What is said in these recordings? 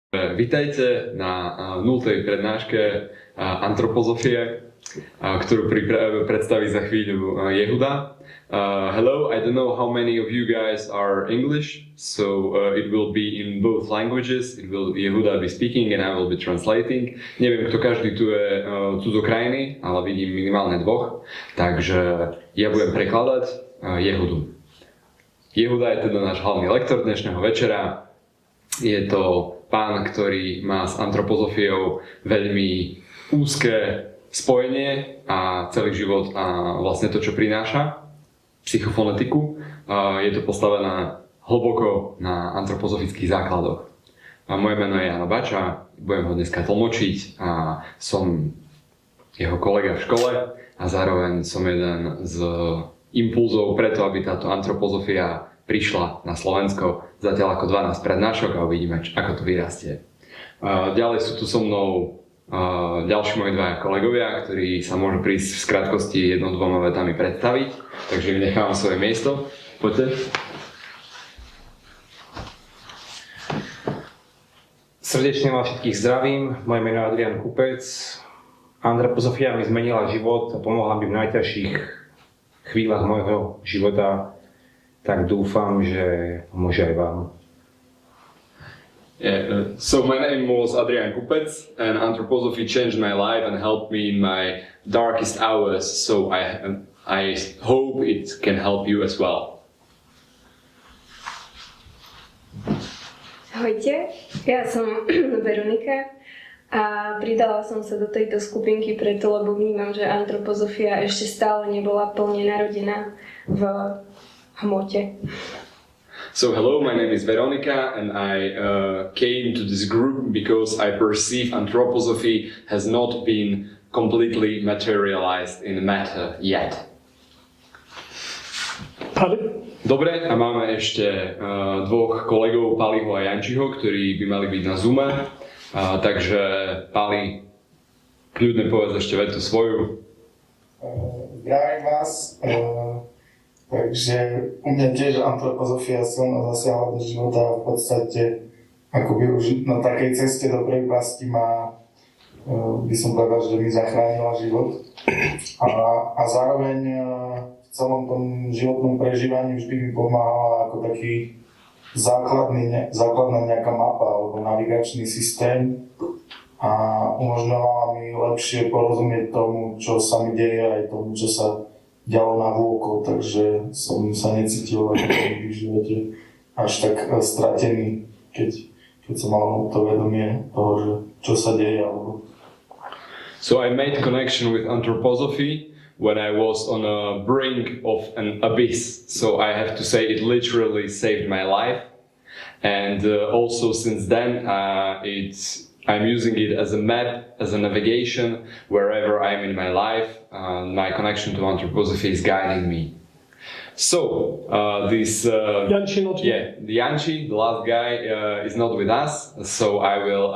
Vitajte na 0. prednáške Anthroposophy, ktorú predstaví za chvíľu Yehuda. Hello, I don't know how many of you guys are English, so it will be in both languages. Yehuda be speaking and I will be translating. Neviem, kto každý tu je cudzokrajný, ale vidím minimálne dvoch, takže ja budem prekladať Yehudu. Yehuda je teda náš hlavný lektor dnešného večera. Je to pán, ktorý má s antropozofiou veľmi úzke spojenie a celý život a vlastne to, čo prináša, psychofonetiku, je to postavené hlboko na antropozofických základoch. A moje meno je Jano Bača, budem ho dneska tlmočiť a som jeho kolega v škole a zároveň som jeden z impulzov preto, aby táto antropozofia prišla na Slovensko, zatiaľ ako 12 prednášok a uvidíme, ako to vyrastie. Ďalej sú tu so mnou ďalší moji dvaja kolegovia, ktorí sa môžu prísť v krátkosti 1-2 vetami predstaviť, takže im nechávam svoje miesto. Poďte. Srdečne vás všetkých zdravím, moje meno je Adrián Kupec. Anthroposofia mi zmenila život a pomohla mi v najťažších chvíľach môjho života. Tak dúfam, že pomôže aj vám. Yeah, so my name was Adrian Kupec and Anthroposophy changed my life and helped me in my darkest hours, so I hope it can help you as well. Ahojte, ja som Veronika a pridala som sa do tejto skupinky preto, lebo vnímam, že antropozofia ešte stále nebola plne narodená v hmote. So hello, my name is Veronica and I came to this group because I perceive anthroposophy has not been completely materialized in matter yet. Dobre, a máme ešte dvoch kolegov, Paliho a Jančiho, ktorí by mali byť na Zoome. Takže Pali, kľudne povedz ešte vetu svoju. Zdravím vás. Takže u mňa tiež antropozofia silno zasiahla do života a v podstate akoby už na takej ceste do priepasti ma, by som povedal, že mi zachránila život. A zároveň v celom tom životnom prežívaní vždy mi pomáhala ako taký základná nejaká mapa alebo navigačný systém a umožňovala mi lepšie porozumieť tomu, čo sa mi deje, aj tomu, čo sa dialo na vôko, takže som sa necítil ako v živote až tak stratený, keď som mal to vedomie toho, že čo sa deje. Alebo... So I made connection with anthroposophy when I was on a brink of an abyss. So I have to say it literally saved my life. And also since then I'm using it as a map, as a navigation, wherever I'm in my life. My connection to anthroposophy is guiding me. So, Janči not the Janči, the last guy, is not with us, so I will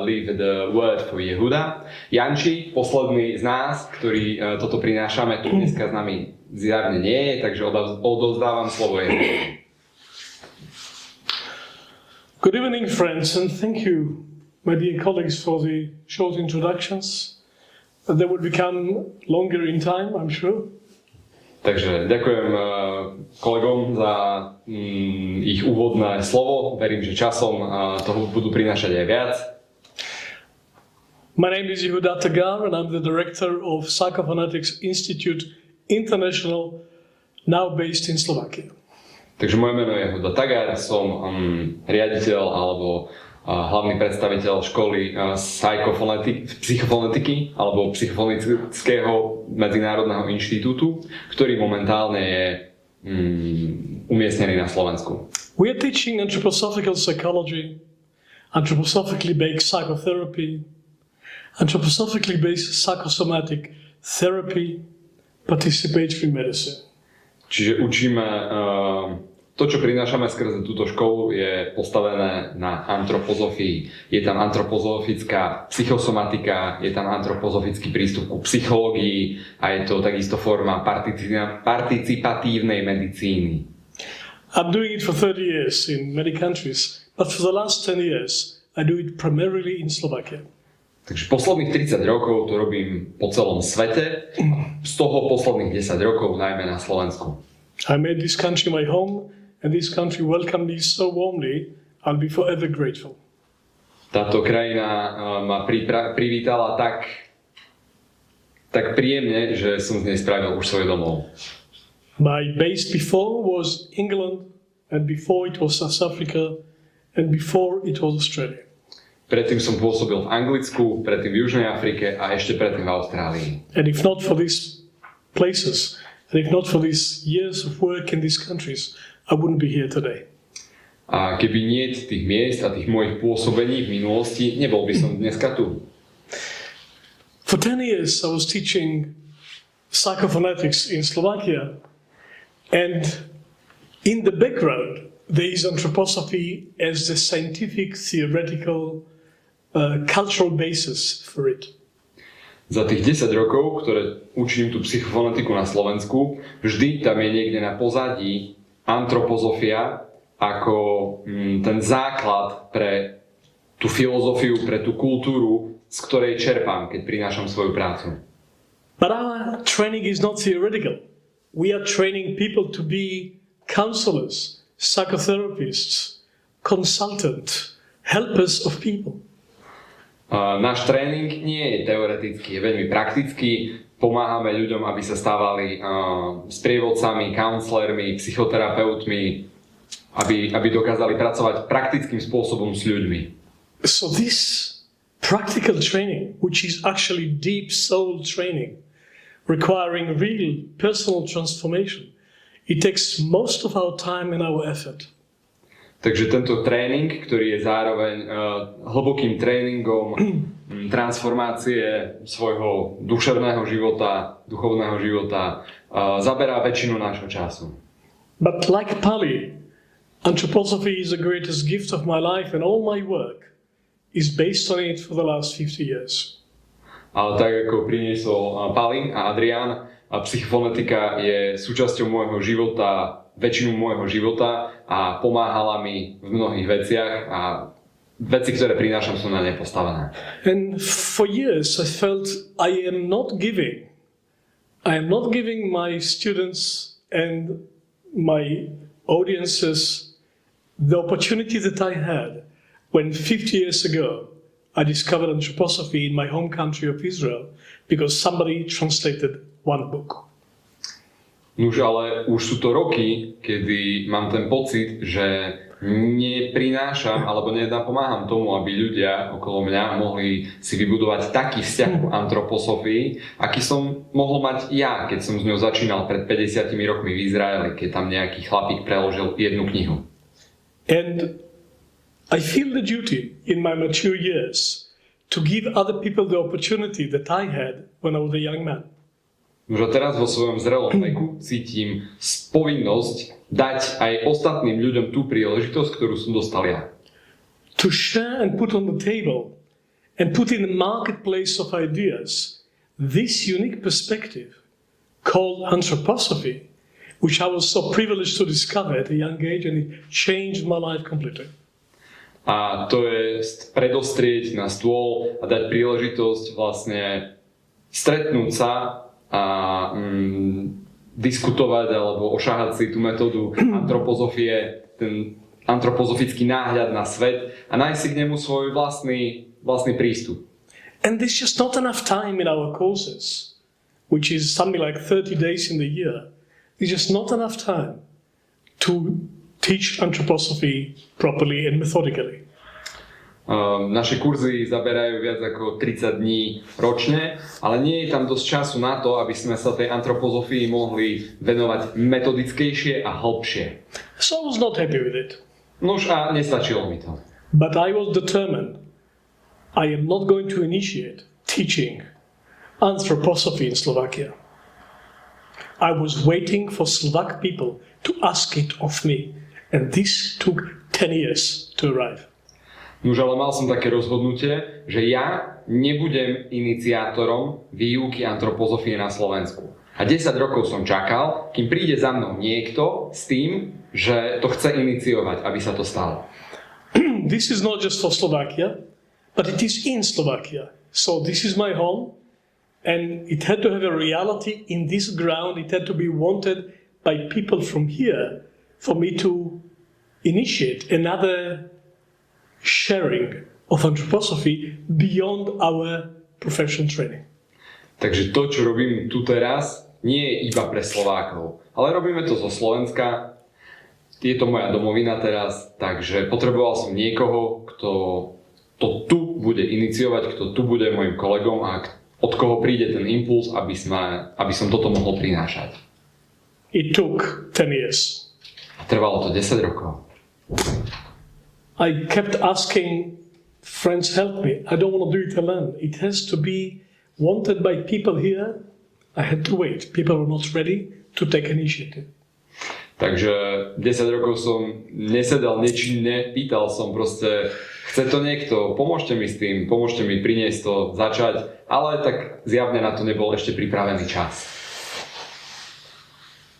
leave the word for Yehuda. Janči, posledný z nás, ktorý toto prinášame, tu dneska s nami zjavne nie je, takže odovzdávam slovo Yehuda. Good evening, friends, and thank you, my dear colleagues, for the short introductions. They will become longer in time, I'm sure. Takže ďakujem kolegom za ich úvodné slovo. Verím, že časom toho budú prinášať aj viac. My name is Yehuda Tagar and I'm the director of Psychophonetics Institute International, now based in Slovakia. Takže moje meno je Yehuda Tagar, som riaditeľ alebo hlavný predstaviteľ školy psychofonetiky alebo psychofonického medzinárodného inštitútu, ktorý momentálne je umiestnený na Slovensku. We are teaching anthroposophical psychology, anthroposophically based psychotherapy, anthroposophically based psychosomatic therapy, participatory medicine. Čiže učíme to, čo prinášame skrze túto školu, je postavené na antropozofii. Je tam antropozofická psychosomatika, je tam antropozofický prístup ku psychológii a je to takisto forma participatívnej medicíny. I'm doing it for 30 years in many countries, but for the last 10 years I do it primarily in Slovakia. Takže posledných 30 rokov to robím po celom svete, z toho posledných 10 rokov najmä na Slovensku. I made this country my home, and this country welcomed me so warmly, I'll be forever grateful. Táto krajina ma privítala tak príjemne, že som z nej spravil už svoj domov. My base before was England, and before it was South Africa, and before it was Australia. Predtým som pôsobil v Anglicku, predtým v Južnej Afrike a ešte predtým v Austrálii. And if not for these places, and if not for these years of work in these countries, I wouldn't be here today. A keby nie tých miest a tých mojich pôsobení v minulosti, nebol by som dneska tu. For 10 years I was teaching psychophonetics in Slovakia, and in the background there is anthroposophy as the scientific, theoretical, cultural basis for it. Za tých 10 rokov, ktoré učím tú psychofonetiku na Slovensku, vždy tam je niekde na pozadí anthroposofia ako ten základ pre tú filozofiu, pre tú kultúru, z ktorej čerpám, keď prinášam svoju prácu. But our training is not theoretical. We are training people to be counselors, psychotherapists, consultants, helpers of people. Náš tréning nie je teoretický, je veľmi praktický. Pomáhame ľuďom, aby sa stávali sprievodcami, counselormi, psychoterapeutmi, aby dokázali pracovať praktickým spôsobom s ľuďmi. So this practical training, which is actually deep soul training, requiring real personal transformation, it takes most of our time and our effort. Takže tento tréning, ktorý je zároveň hlbokým tréningom transformácie svojho duševného života, duchovného života, zaberá väčšinu nášho času. But like Pali, anthroposophy is the greatest gift of my life, and all my work is based on it for the last 50 years. Ale tak ako priniesol Pali a Adrián, psychofonetika je súčasťou môjho života, väčšinu môjho života a pomáhala mi v mnohých veciach a veci, ktoré prinášam, sú na ne postavené. And for years I felt I am not giving my students and my audiences the opportunity that I had when 50 years ago I discovered anthroposophy in my home country of Israel because somebody translated one book. Nuž, ale už sú to roky, kedy mám ten pocit, že neprinášam alebo nenapomáham tomu, aby ľudia okolo mňa mohli si vybudovať taký vzťah k antroposofii, aký som mohol mať ja, keď som s ňou začínal pred 50 rokmi v Izraeli, keď tam nejaký chlapík preložil jednu knihu. And I feel the duty in my mature years to give other people the opportunity that I had when I was a young man. Už teraz vo svojom zrelom veku cítim povinnosť dať aj ostatným ľuďom tú príležitosť, ktorú som dostal ja. To share and put on the table and put in the marketplace of ideas this unique perspective called anthroposophy, which I was so privileged to discover at a young age, and it changed my life completely. A to je predostrieť na stôl a dať príležitosť vlastne stretnúť sa a diskutovať alebo ošahať si tú metódu antroposofie, ten antropozofický náhľad na svet a nájsť si k nemu svoj vlastný prístup. And there's just not enough time in our courses, which is something like 30 days in the year. There's just not enough time to teach anthroposophy properly and methodically. Naše kurzy zaberajú viac ako 30 dní ročne, ale nie je tam dosť času na to, aby sme sa tej antroposofii mohli venovať metodickejšie a hlbšie. So I was not happy with it. Nož a nestačilo mi to. But I was determined. I am not going to initiate teaching anthroposophy in Slovakia. I was waiting for Slovak people to ask it of me, and this took 10 years to arrive. Nuž, ale mal som také rozhodnutie, že ja nebudem iniciátorom výuky antroposofie na Slovensku. A 10 rokov som čakal, kým príde za mnou niekto s tým, že to chce iniciovať, aby sa to stalo. this is not just for Slovakia, but it is in Slovakia. So this is my home, and it had to have a reality in this ground. It had to be wanted by people from here for me to initiate another sharing of anthroposophy beyond our professional training. Takže to, čo robím tu teraz, nie je iba pre Slovákov, ale robíme to zo Slovenska. Je to moja domovina teraz, takže potreboval som niekoho, kto to tu bude iniciovať, kto tu bude môjim kolegom a od koho príde ten impuls, aby som toto mohol prinášať. It took 10 years. A trvalo to 10 rokov. I kept asking friends, help me. I don't want to do it alone. It has to be wanted by people here. I had to wait. People were not ready to take initiative. Takže 10 rokov som nesedal nečinne, pýtal som proste, chce to niekto, pomôžte mi s tým, pomôžte mi priniesť to, začať, ale tak zjavne na to nebol ešte pripravený čas.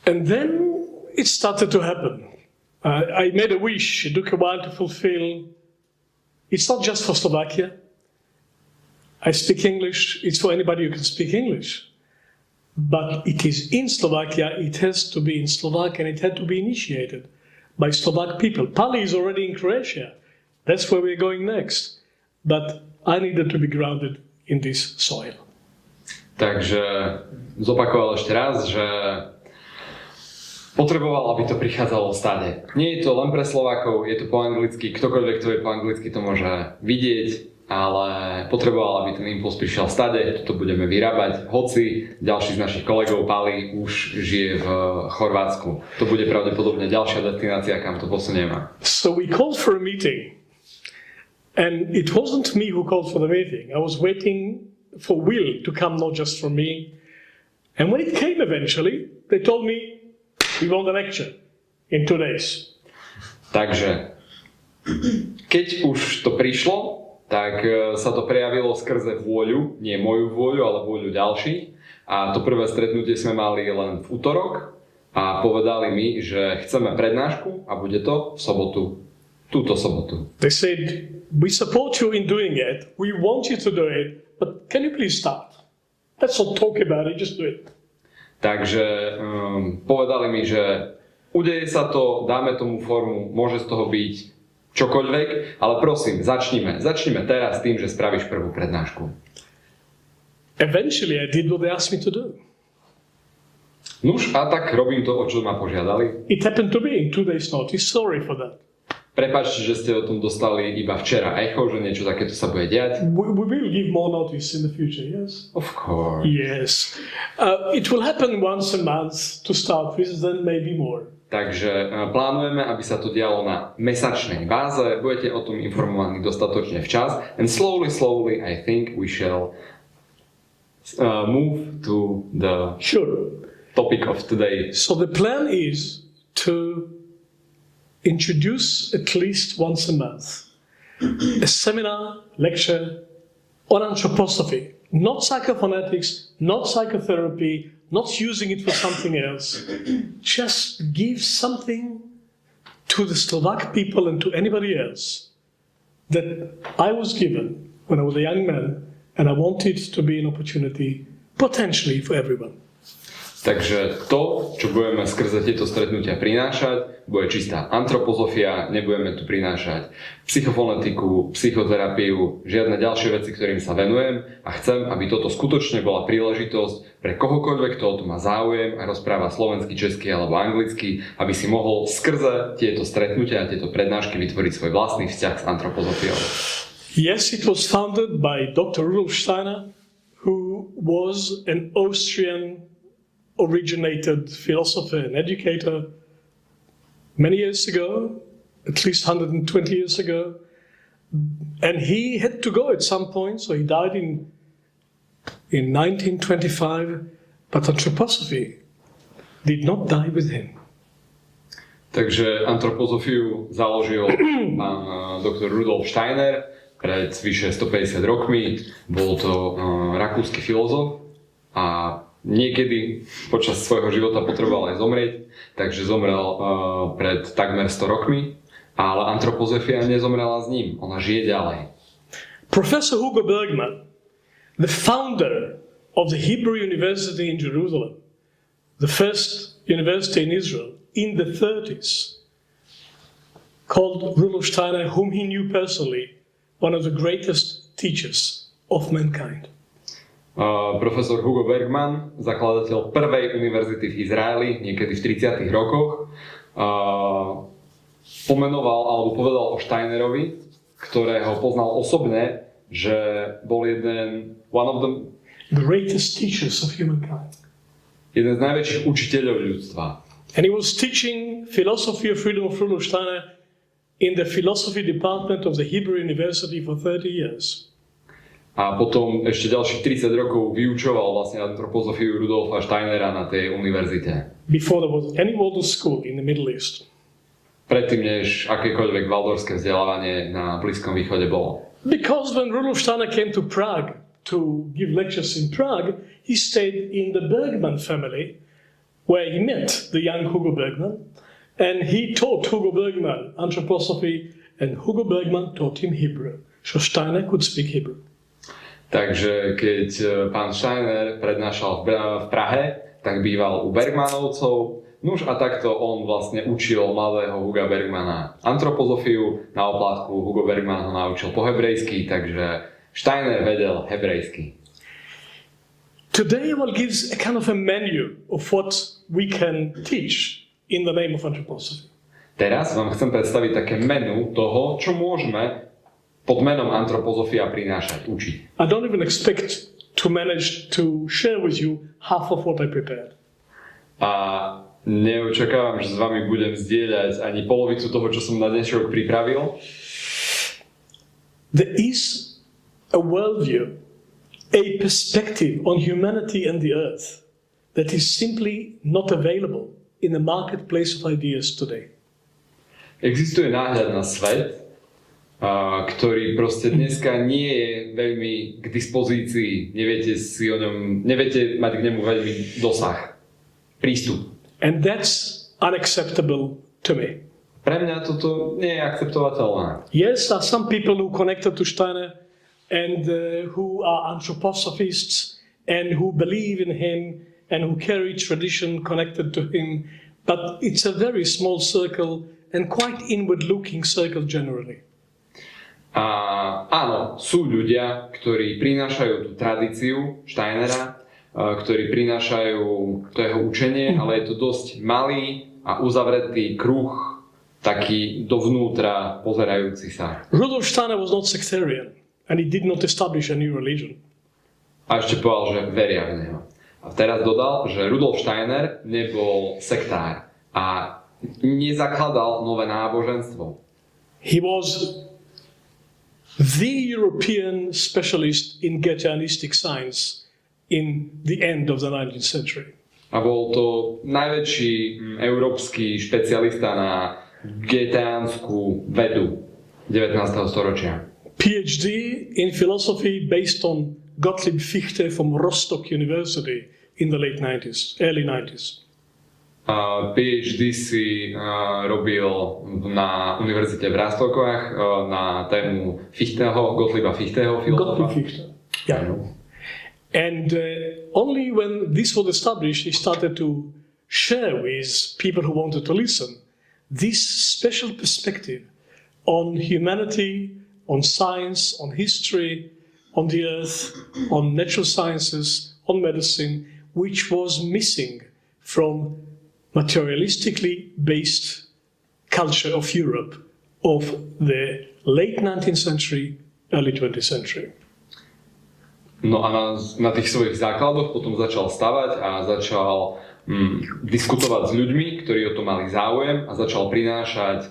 And then it started to happen. I made a wish. It took a while to fulfill. It's not just for Slovakia. I speak English. It's for anybody who can speak English. But it is in Slovakia. It has to be in Slovak, and it had to be initiated by Slovak people. Pali is already in Croatia. That's where we're going next. But I needed to be grounded in this soil. Takže zopakoval ešte raz, že potreboval, aby to prichádzalo stade. Nie je to len pre Slovákov, je to po anglicky, ktokoľvek to je po anglicky to môže vidieť, ale potreboval, aby ten impuls prišiel stade, toto budeme vyrábať, hoci ďalší z našich kolegov Pali už žije v Chorvátsku. To bude pravdepodobne ďalšia destinácia, kam to posunieme. So we called for a meeting, and it wasn't me who called for the meeting. I was waiting for Will to come, not just from me. And when it came eventually, they told me, we want a lecture in 2 days. Takže, keď už to prišlo, tak sa to prejavilo skrze vôľu, nie moju vôľu, ale vôľu ďalších. A to prvé stretnutie sme mali len v utorok a povedali mi, že chceme prednášku a bude to v sobotu, túto sobotu. They said, we support you in doing it, we want you to do it, but can you please start? Let's not talk about it, just do it. Takže povedali mi, že udeje sa to, dáme tomu formu, môže z toho byť čokoľvek, ale prosím, začnime teraz tým, že spravíš prvú prednášku. Eventually I did what they asked me to do. Nuž, a tak robím to, o čo ma požiadali. It happened to be in 2 days notice, sorry for that. Prepáčte, že ste o tom dostali iba včera echo, že niečo takéto sa bude diať. We will give more notice in the future, yes? Of course. Yes. It will happen once a month to start with, then maybe more. Takže plánujeme, aby sa to dialo na mesačnej báze, budete o tom informovaní dostatočne včas. And slowly, I think we shall move to the topic of today. So the plan is to introduce at least once a month a seminar, lecture on anthroposophy. Not psychophonetics, not psychotherapy, not using it for something else. Just give something to the Slovak people and to anybody else that I was given when I was a young man, and I wanted to be an opportunity potentially for everyone. Takže to, čo budeme skrze tieto stretnutia prinášať, bude čistá anthroposofia, nebudeme tu prinášať psychofonetiku, psychoterapiu, žiadne ďalšie veci, ktorým sa venujem a chcem, aby toto skutočne bola príležitosť pre kohokoľvek, kto o to má záujem a rozpráva slovensky, česky alebo anglicky, aby si mohol skrze tieto stretnutia a tieto prednášky vytvoriť svoj vlastný vzťah s antropozofiou. Yes, it was founded by Dr. Rudolf Steiner, who was an Austrian originated philosopher and educator many years ago, at least 120 years ago. And he had to go at some point, so he died in 1925, but anthroposophy did not die with him. Takže antropozofiu založil pán doktor Rudolf Steiner pred vyše 150 rokmi. Bol to rakúsky filozof a niekedy počas svojho života potreboval aj zomrieť, takže zomrel pred takmer 100 rokmi Ale antropozofia nezomrela s ním, ona žije ďalej. Professor Hugo Bergman, the founder of the Hebrew University in Jerusalem, the first university in Israel in the 30s, called Rudolf Steiner, whom he knew personally, one of the greatest teachers of mankind. Profesor Hugo Bergman, zakladateľ prvej univerzity v Izraeli, niekedy v 30. rokoch, pomenoval alebo povedal o Steinerovi, ktorého poznal osobne, že bol one of the greatest teachers of humankind. Jeden z najväčších učiteľov ľudstva. And he was teaching philosophy of freedom of Rudolf Steiner in the philosophy department of the Hebrew University for 30 years. A potom ešte ďalších 30 rokov vyučoval vlastne antropozofiu Rudolfa Steinera na tej univerzite. Before there was any model school in the Middle East. Predtým, než akékoľvek valdorské vzdelávanie na Blízkom východe bolo. Because when Rudolf Steiner came to Prague to give lectures in Prague, he stayed in the Bergman family, where he met the young Hugo Bergman, and he taught Hugo Bergman anthroposophy, and Hugo Bergman taught him Hebrew. So Steiner could speak Hebrew. Takže keď pán Steiner prednášal v Prahe, tak býval u Bergmanovcov. Nuž a takto on vlastne učil mladého Huga Bergmana antropozofiu, na oplátku Hugo Bergman ho naučil po hebrejsky, takže Steiner vedel hebrejsky. Today I will give a kind of a menu of what we can teach in the name of anthroposophy. Teraz vám chcem predstaviť také menu toho, čo môžeme pod menom antropozofia prinášať, učiť. I don't even expect to manage to share with you half of what I prepared. A neočakávam, že s vami budem zdieľať ani polovicu toho, čo som na dnešok pripravil. There is a worldview, a perspective on humanity and the earth that is simply not available in the marketplace of ideas today. Existuje náhľad na svet, ktorý proste dneska nie je veľmi k dispozícii, neviete mať k nemu veľmi dosah, prístup. And that's unacceptable to me. Pre mňa toto nie je akceptovateľné. Yes, there are some people who connected to Steiner and who are anthroposophists and who believe in him and who carry tradition connected to him, but it's a very small circle and quite inward-looking circle generally. Áno, sú ľudia, ktorí prinášajú tú tradíciu Steinera, ktorí prinášajú to jeho učenie, ale je to dosť malý a uzavretý kruh, taký dovnútra pozerajúci sa. Rudolf Steiner was not sectarian and he did not establish a new religion. A ešte povedal, že veria v neho. A teraz dodal, že Rudolf Steiner nebol sektár a nezakladal nové náboženstvo. He was the European specialist in Goetheanistic science in the end of the 19th century. A bol to najväčší európsky špecialista na goetheánsku vedu 19. storočia. PhD in philosophy based on Gottlieb Fichte from Rostock University in the late 90s, early 90s. PhD si robil na univerzite v Rostockovách na tému Fichteho, Gottlieba Fichteho, filozofa. Gottlieb Fichte, yeah. And only when this was established, he started to share with people who wanted to listen this special perspective on humanity, on science, on history, on the earth, on natural sciences, on medicine, which was missing from materialistically based culture of Europe of the late 19th century, early 20th century. No a na tých svojich základoch potom začal stavať a začal diskutovať s ľuďmi, ktorí o to mali záujem a začal prinášať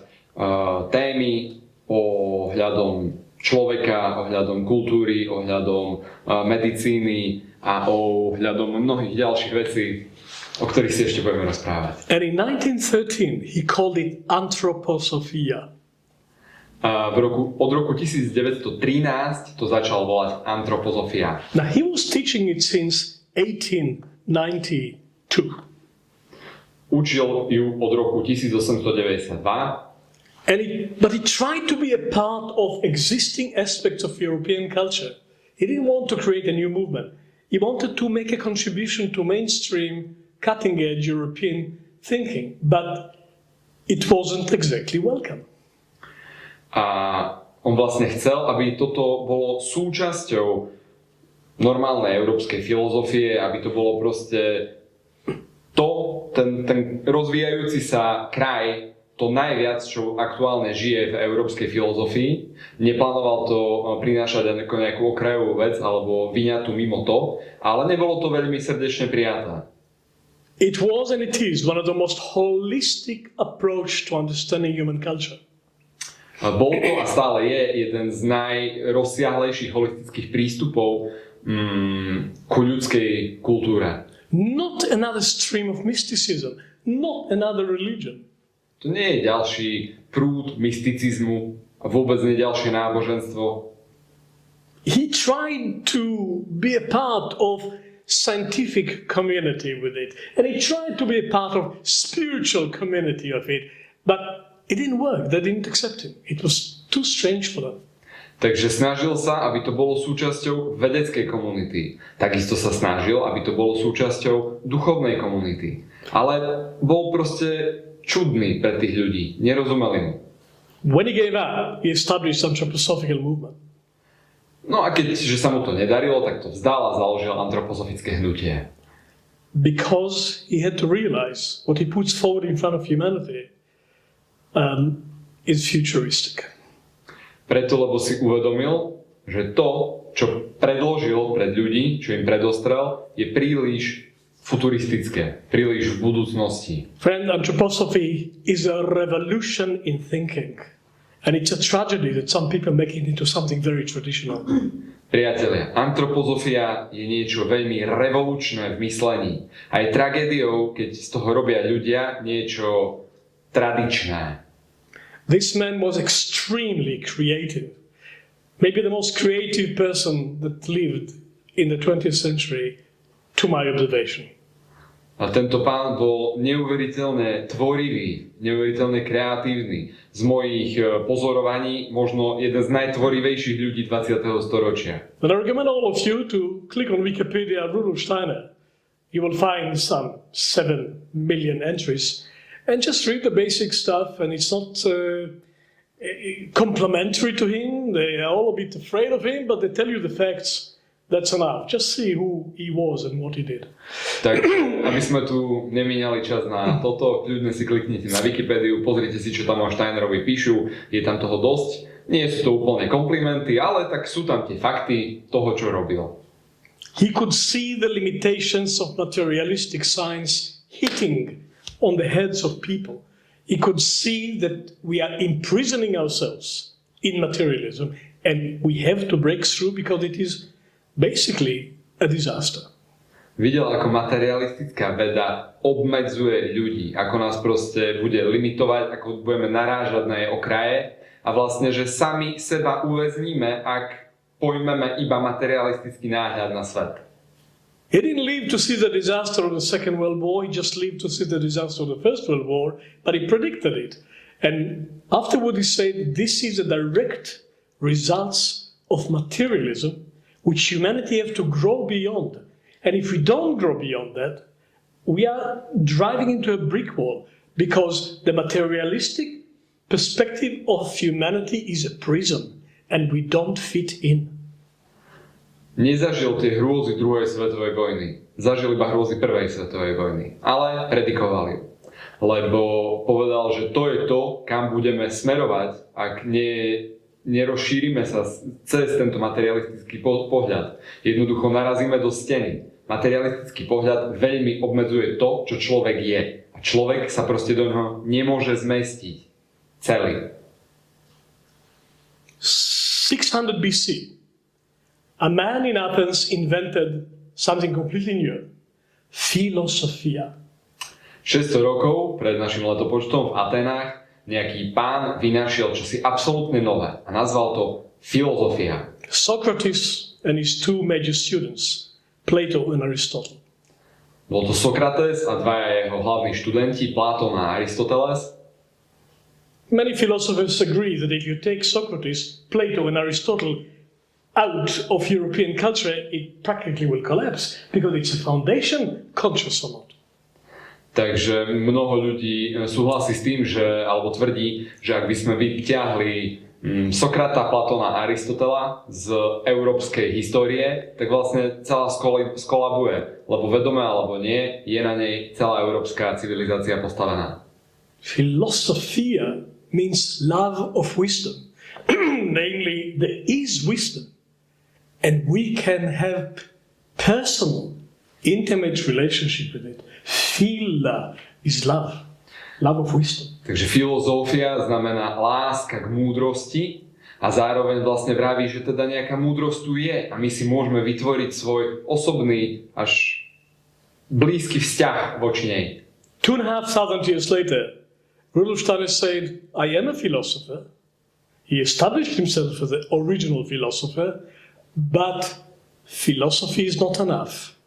témy ohľadom človeka, ohľadom kultúry, ohľadom medicíny a ohľadom mnohých ďalších vecí, o ktorých si ešte budeme rozprávať. And in 1913 he called it Anthroposophia. Od roku 1913 to začal volať Anthroposophiia. Now he was teaching it since 1892. Učil ju od roku 1892. But he tried to be a part of existing aspects of European culture. He didn't want to create a new movement. He wanted to make a contribution to mainstream, cutting-edge European thinking, but it wasn't exactly welcome. A on vlastne chcel, aby toto bolo súčasťou normálnej európskej filozofie, aby to bolo proste ten rozvíjajúci sa kraj, to najviac, čo aktuálne žije v európskej filozofii. Neplánoval to prinášať ako nejakú okrajovú vec alebo vyňatú mimo to, ale nebolo to veľmi srdečne prijaté. It was and it is one of the most holistic approach to understanding human culture. Bol to a stále je jeden z najrozsiahlejších holistických prístupov ku ľudskej kultúre. Not another stream of mysticism, not another religion. To nie je ďalší prúd mysticizmu a vôbec nie ďalšie náboženstvo. He tried to be a part of scientific community with it, and he tried to be a part of spiritual community of it, but it didn't work. They didn't accept him. It was too strange for them. Takže snažil sa, aby to bolo súčasťou vedeckej komunity. Takisto sa snažil, aby to bolo súčasťou duchovnej komunity. Ale bol proste čudný pre tých ľudí. Nerozumeli mu. When he gave up, he established anthroposophical movement. No a keďže sa mu to nedarilo, tak to vzdal a založil antropozofické hnutie. Because he had to realize what he puts forward in front of humanity is futuristic. Preto, lebo si uvedomil, že to, čo predložil pred ľudí, čo im predostrel, je príliš futuristické, príliš v budúcnosti. Friend, anthroposophy is a revolution in thinking. And it's a tragedy that some people make it into something very traditional. Priatelia, antropozofia je niečo veľmi revolučné v myslení. A je tragédiou, keď z toho robia ľudia niečo tradičné. This man was extremely creative. Maybe the most creative person that lived in the 20th century, to my observation. A tento pán bol neuveriteľne tvorivý, neuveriteľne kreatívny. Z mojich pozorovaní možno jeden z najtvorivejších ľudí 20. storočia. And I recommend all of you to click on Wikipedia Rudolf Steiner. You will find some 7 million entries. And just read the basic stuff, and it's not complimentary to him. They are all a bit afraid of him, but they tell you the facts. That's enough. Just see who he was and what he did. Tak, aby sme tu nemíňali čas na toto, ľudne si kliknite na Wikipédiu, pozrite si, čo tam o Steinerovi píšu, je tam toho dosť. Nie sú to úplne komplimenty, ale tak sú tam tie fakty toho, čo robil. He could see the limitations of materialistic science hitting on the heads of people. He could see that we are imprisoning ourselves in materialism, and we have to break through because it is basically a disaster. Videl, ako materialistická veda obmedzuje ľudí, ako nás proste bude limitovať, ako budeme narážať na jej okraje a vlastne, že sami seba uväzníme, ak pojmeme iba materialistický náhľad na svet. He didn't live to see the disaster of the Second World War, he just lived to see the disaster of the First World War, but he predicted it. And afterward he said, this is a direct results of materialism, which humanity have to grow beyond. And if we don't grow beyond that, we are driving into a brick wall, because the materialistic perspective of humanity is a prison, and we don't fit in. Nezažil tie hrôzy druhej svetovej vojny. Zažil iba hrôzy prvej svetovej vojny. Ale predikoval ju. Lebo povedal, že to je to, kam budeme smerovať, ak nerozšírime sa cez tento materialistický pohľad. Jednoducho narazíme do steny. Materialistický pohľad veľmi obmedzuje to, čo človek je. A človek sa proste do neho nemôže zmestiť. Celý. 600 BC. A man in Athens invented something completely new. Philosophia. 600 rokov pred našim letopočtom v Atenách nejaký pán vynašiel čosi absolútne nové a nazval to filozofia. Socrates and his two major students, Plato and Aristotle. Bol to Sokrates a dvaja jeho hlavní študenti, Platón a Aristoteles. Many philosophers agree that if you take Socrates, Plato and Aristotle out of European culture, it practically will collapse because it's a foundation, conscious or not. Takže mnoho ľudí súhlasí s tým, alebo tvrdí, že ak by sme vyťahli Sokrata, Platóna a Aristotela z európskej histórie, tak vlastne celá skolabuje, lebo vedome alebo nie, je na nej celá európska civilizácia postavená. Philosophia means love of wisdom. Namely, there is wisdom. And we can have personal, intimate relationship with it. Phila is love. Love of wisdom. Takže filozofia znamená láska k múdrosti a zároveň vlastne vraví, že teda nejaká múdrosť tu je a my si môžeme vytvoriť svoj osobný až blízky vzťah voči nej. 2,500 years later, Rudolf Steiner said, I am a philosopher. He established himself as the original philosopher, but philosophy is not enough.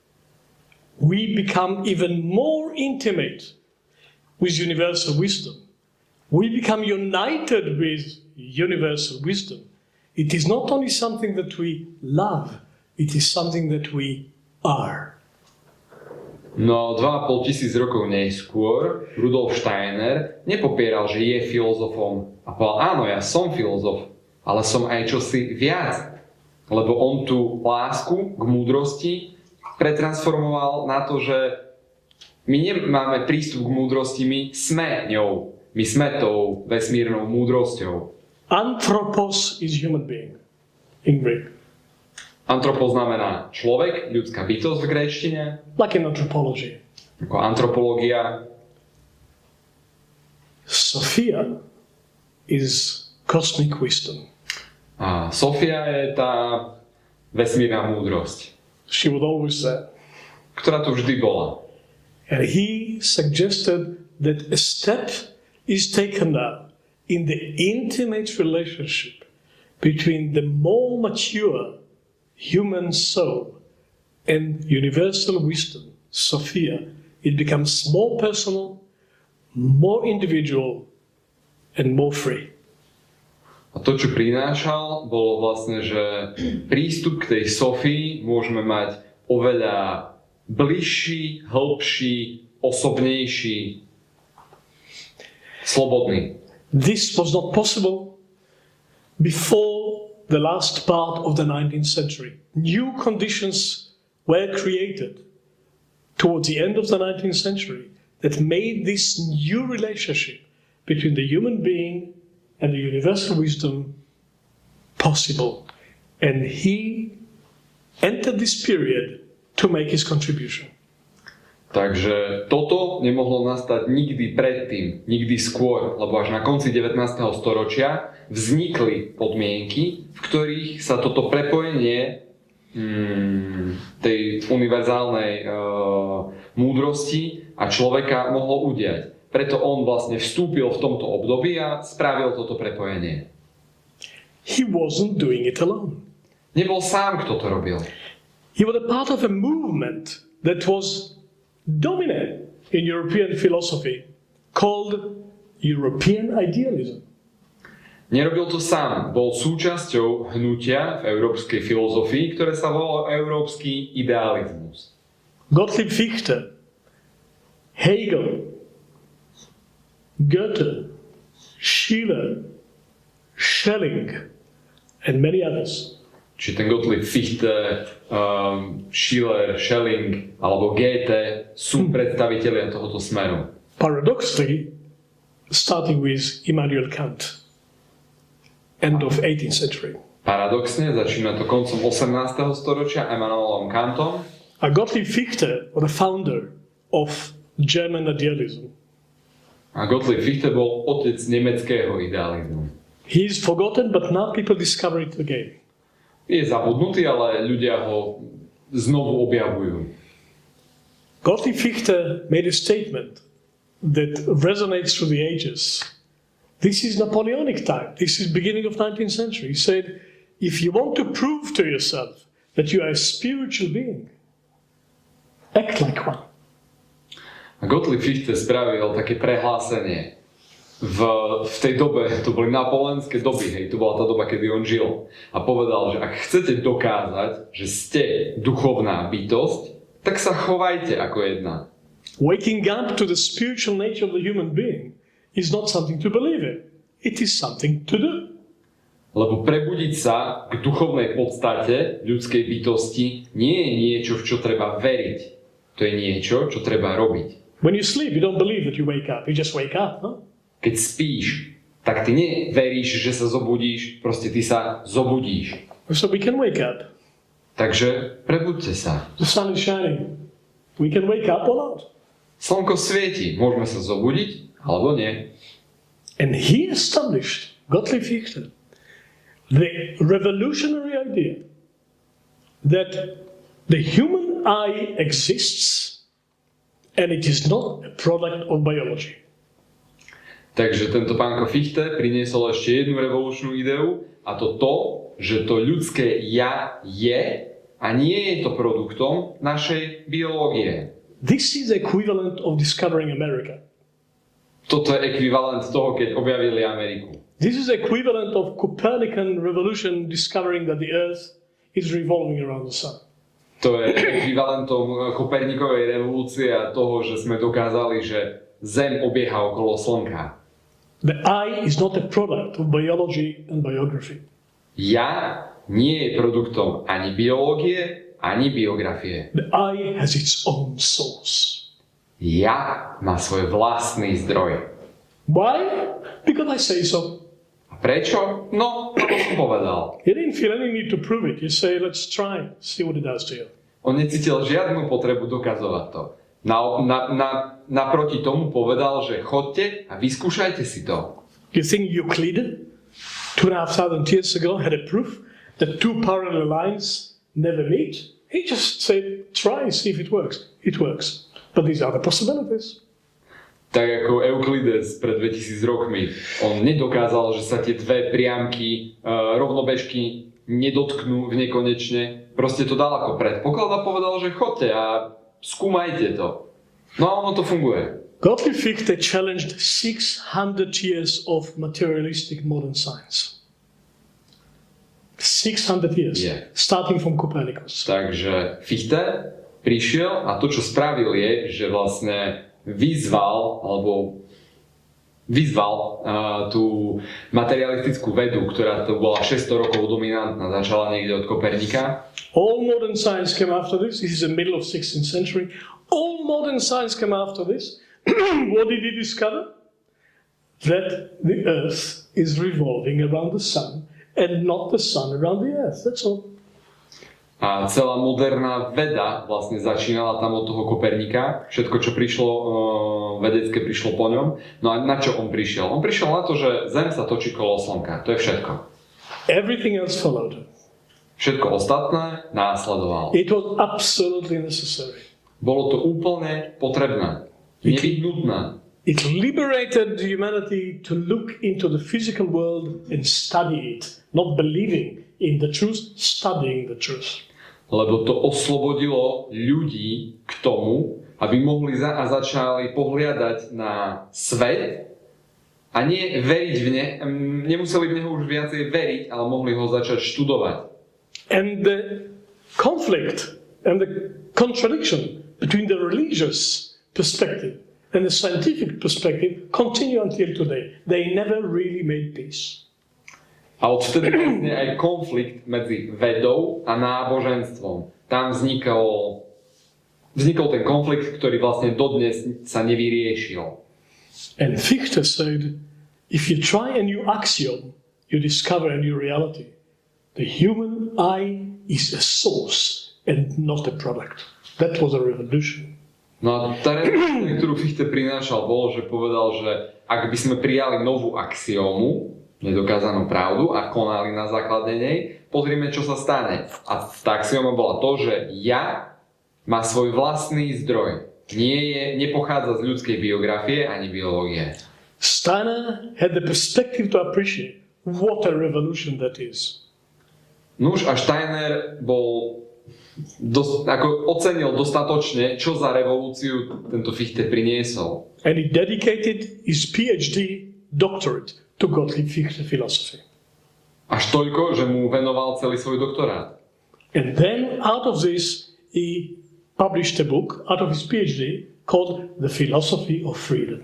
We become even more intimate with universal wisdom. We become united with universal wisdom. It is not only something that we love, it is something that we are. No 2500 rokov neskôr Rudolf Steiner nepopieral, že je filozofom a povedal, áno, ja som filozof, ale som aj čosi viac. Lebo on tú lásku k múdrosti pretransformoval na to, že my nemáme prístup k múdrosti, my sme ňou. My sme tou vesmírnou múdrosťou. Anthropos is human being in Greek. Antropos znamená človek, ľudská bytosť v gréčtine. Like in anthropology. Ako antropológia. Sophia is cosmic wisdom. A Sofia je tá vesmírna múdrosť. She was always there. Ktorá tu vždy bola. And he suggested that a step is taken now in the intimate relationship between the more mature human soul and universal wisdom, Sophia. It becomes more personal, more individual, and more free. A to, čo prinášal, bolo vlastne, že prístup k tej Sofii môžeme mať oveľa bližší, hĺbší, osobnejší, slobodný. This was not possible before the last part of the 19th century. New conditions were created towards the end of the 19th century that made this new relationship between the human being and the universal wisdom possible. And he entered this period to make his contribution. Takže toto nemohlo nastať nikdy predtým, nikdy skôr, lebo až na konci 19. storočia vznikli podmienky, v ktorých sa toto prepojenie tej univerzálnej múdrosti a človeka mohlo udiať. Preto on vlastne vstúpil v tomto období a spravil toto prepojenie. He wasn't doing it alone. Nebol sám, kto to robil. He was a part of a movement that was dominant in European philosophy called European idealism. Nerobil to sám, bol súčasťou hnutia v európskej filozofii, ktoré sa volalo európsky idealizmus. Gottlieb Fichte, Hegel, Goethe, Schiller, Schelling, and many others. Čiže ten Gottlieb Fichte, Schiller, Schelling alebo Goethe sú predstavitelia tohoto smeru. Paradoxically, starting with Immanuel Kant, end of 18th century. Paradoxne začína to koncom 18. storočia Immanuelom Kantom. A Gottlieb Fichte was the founder of German idealism. A Gottlieb Fichte bol otec nemeckého idealizmu. He is forgotten, but now people discover it again. Je zabudnutý, ale ľudia ho znovu objavujú. Gottlieb Fichte made a statement that resonates through the ages. This is Napoleonic time. This is beginning of 19th century. He said, if you want to prove to yourself that you are a spiritual being, act like one. A Gottlieb Fichte spravil také prehlásenie. v tej dobe, to boli napoleonské doby, hej, to bola tá doba, kedy on žil. A povedal, že ak chcete dokázať, že ste duchovná bytosť, tak sa chovajte ako jedna. Waking up to the spiritual nature of the human being is not something to believe in. It is something to do. Lebo prebudiť sa k duchovnej podstate ľudskej bytosti nie je niečo, v čo treba veriť. To je niečo, čo treba robiť. When you sleep, you don't believe that you wake up. You just wake up, no? Keď spíš, tak ty neveríš, že sa zobudíš, proste ty sa zobudíš. So we can wake up. Takže prebuďte sa. The sun is shining. We can wake up or not. Slnko svieti, môžeme sa zobudiť, alebo nie. And he established, Gottlieb Fichte, the revolutionary idea that the human eye exists and it is not a product of biology. Takže tento pánko Fichte priniesol ešte jednu revolučnú ideu, a to, že to ľudské ja je a nie je to produktom našej biológie. This is equivalent of discovering America. Toto je ekvivalent toho, keď objavili Ameriku. This is equivalent of Copernican revolution discovering that the Earth is revolving around the sun. To je ekvivalentom Kopernikovej revolúcie a toho, že sme dokázali, že Zem obieha okolo Slnka. The eye is not a product of biology and biography. Ja nie je produktom ani biológie, ani biografie. The eye has its own source. Ja má svoj vlastný zdroj. Why? Because I say so. A prečo? No, to som povedal. You didn't feel any need to prove it. You say, let's try, see what it does to you. On necítil žiadnu potrebu dokazovať to. Naproti tomu povedal, že chodte a vyskúšajte si to. You think Euclid, 2,500 years ago, had a proof that two parallel lines never meet? He just said, try and see if it works. It works. But these are the possibilities. Tak ako Euklides pred 2000 rokmi, on nedokázal, že sa tie dve priamky rovnobežky nedotknú v nekonečne. Proste to dal ako predpoklad a povedal, že chodte a skúmajte to. No a ono to funguje. Gottlieb Fichte challenged 600 years of materialistic modern science. 600 years, starting from Copernicus. Takže Fichte prišiel a to, čo spravil je, že vlastne vyzval tú materialistickú vedu, ktorá to bola 600 rokov dominantná, začala niekde od Kopernika. All modern science came after this. This is the middle of 16th century. All modern science came after this. What did he discover? That the Earth is revolving around the sun and not the sun around the Earth. That's all. A celá moderná veda vlastne začínala tam od toho Kopernika. Všetko, čo prišlo vedecké, prišlo po ňom. No a na čo on prišiel? On prišiel na to, že Zem sa točí kolo Slnka. To je všetko. Everything else followed. Všetko ostatné následovalo. It was absolutely necessary. Bolo to úplne potrebné. Nevyhnutné. It liberated humanity to look into the physical world and study it. Not believing in the truth, studying the truth. Lebo to oslobodilo ľudí k tomu, aby mohli a začali pohliadať na svet a nie veriť v ne, nemuseli v neho už viacej veriť, ale mohli ho začať študovať. And the conflict and the contradiction between the religious perspective and the scientific perspective continue until today. They never really made peace. A odvtedy vlastne aj konflikt medzi vedou a náboženstvom. Tam vznikol ten konflikt, ktorý vlastne dodnes sa nevyriešil. And Fichte said, if you try a new axiom, you discover a new reality. The human eye is a source and not a product. That was a revolution. No a tá revolúcia, ktorú Fichte prinášal, bolo, že povedal, že ak by sme prijali novú axiómu, nedokázanú pravdu a konali na základe nej, pozrime, čo sa stane. A tá axióma bola to, že ja má svoj vlastný zdroj. Nepochádza z ľudskej biografie ani biológie. Steiner had the perspective to appreciate what a revolution that is. Nuž a Steiner ocenil dostatočne, čo za revolúciu tento Fichte priniesol. And he dedicated his PhD doctorate to Gottlieb Fichte philosophy. Až toľko, že mu venoval celý svoj doktorát. And then out of this, he published a book out of his PhD called The Philosophy of Freedom.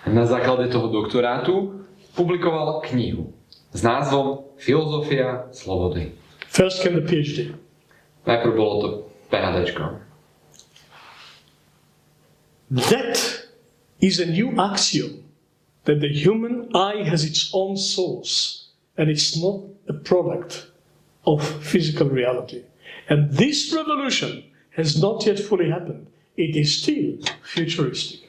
Na základe toho doktorátu publikoval knihu s názvom Filozofia slobody. First came the PhD. Najprv bolo to PhDčko. That is a new axiom, that the human eye has its own source and it's not a product of physical reality. And this revolution has not yet fully happened. It is still futuristic.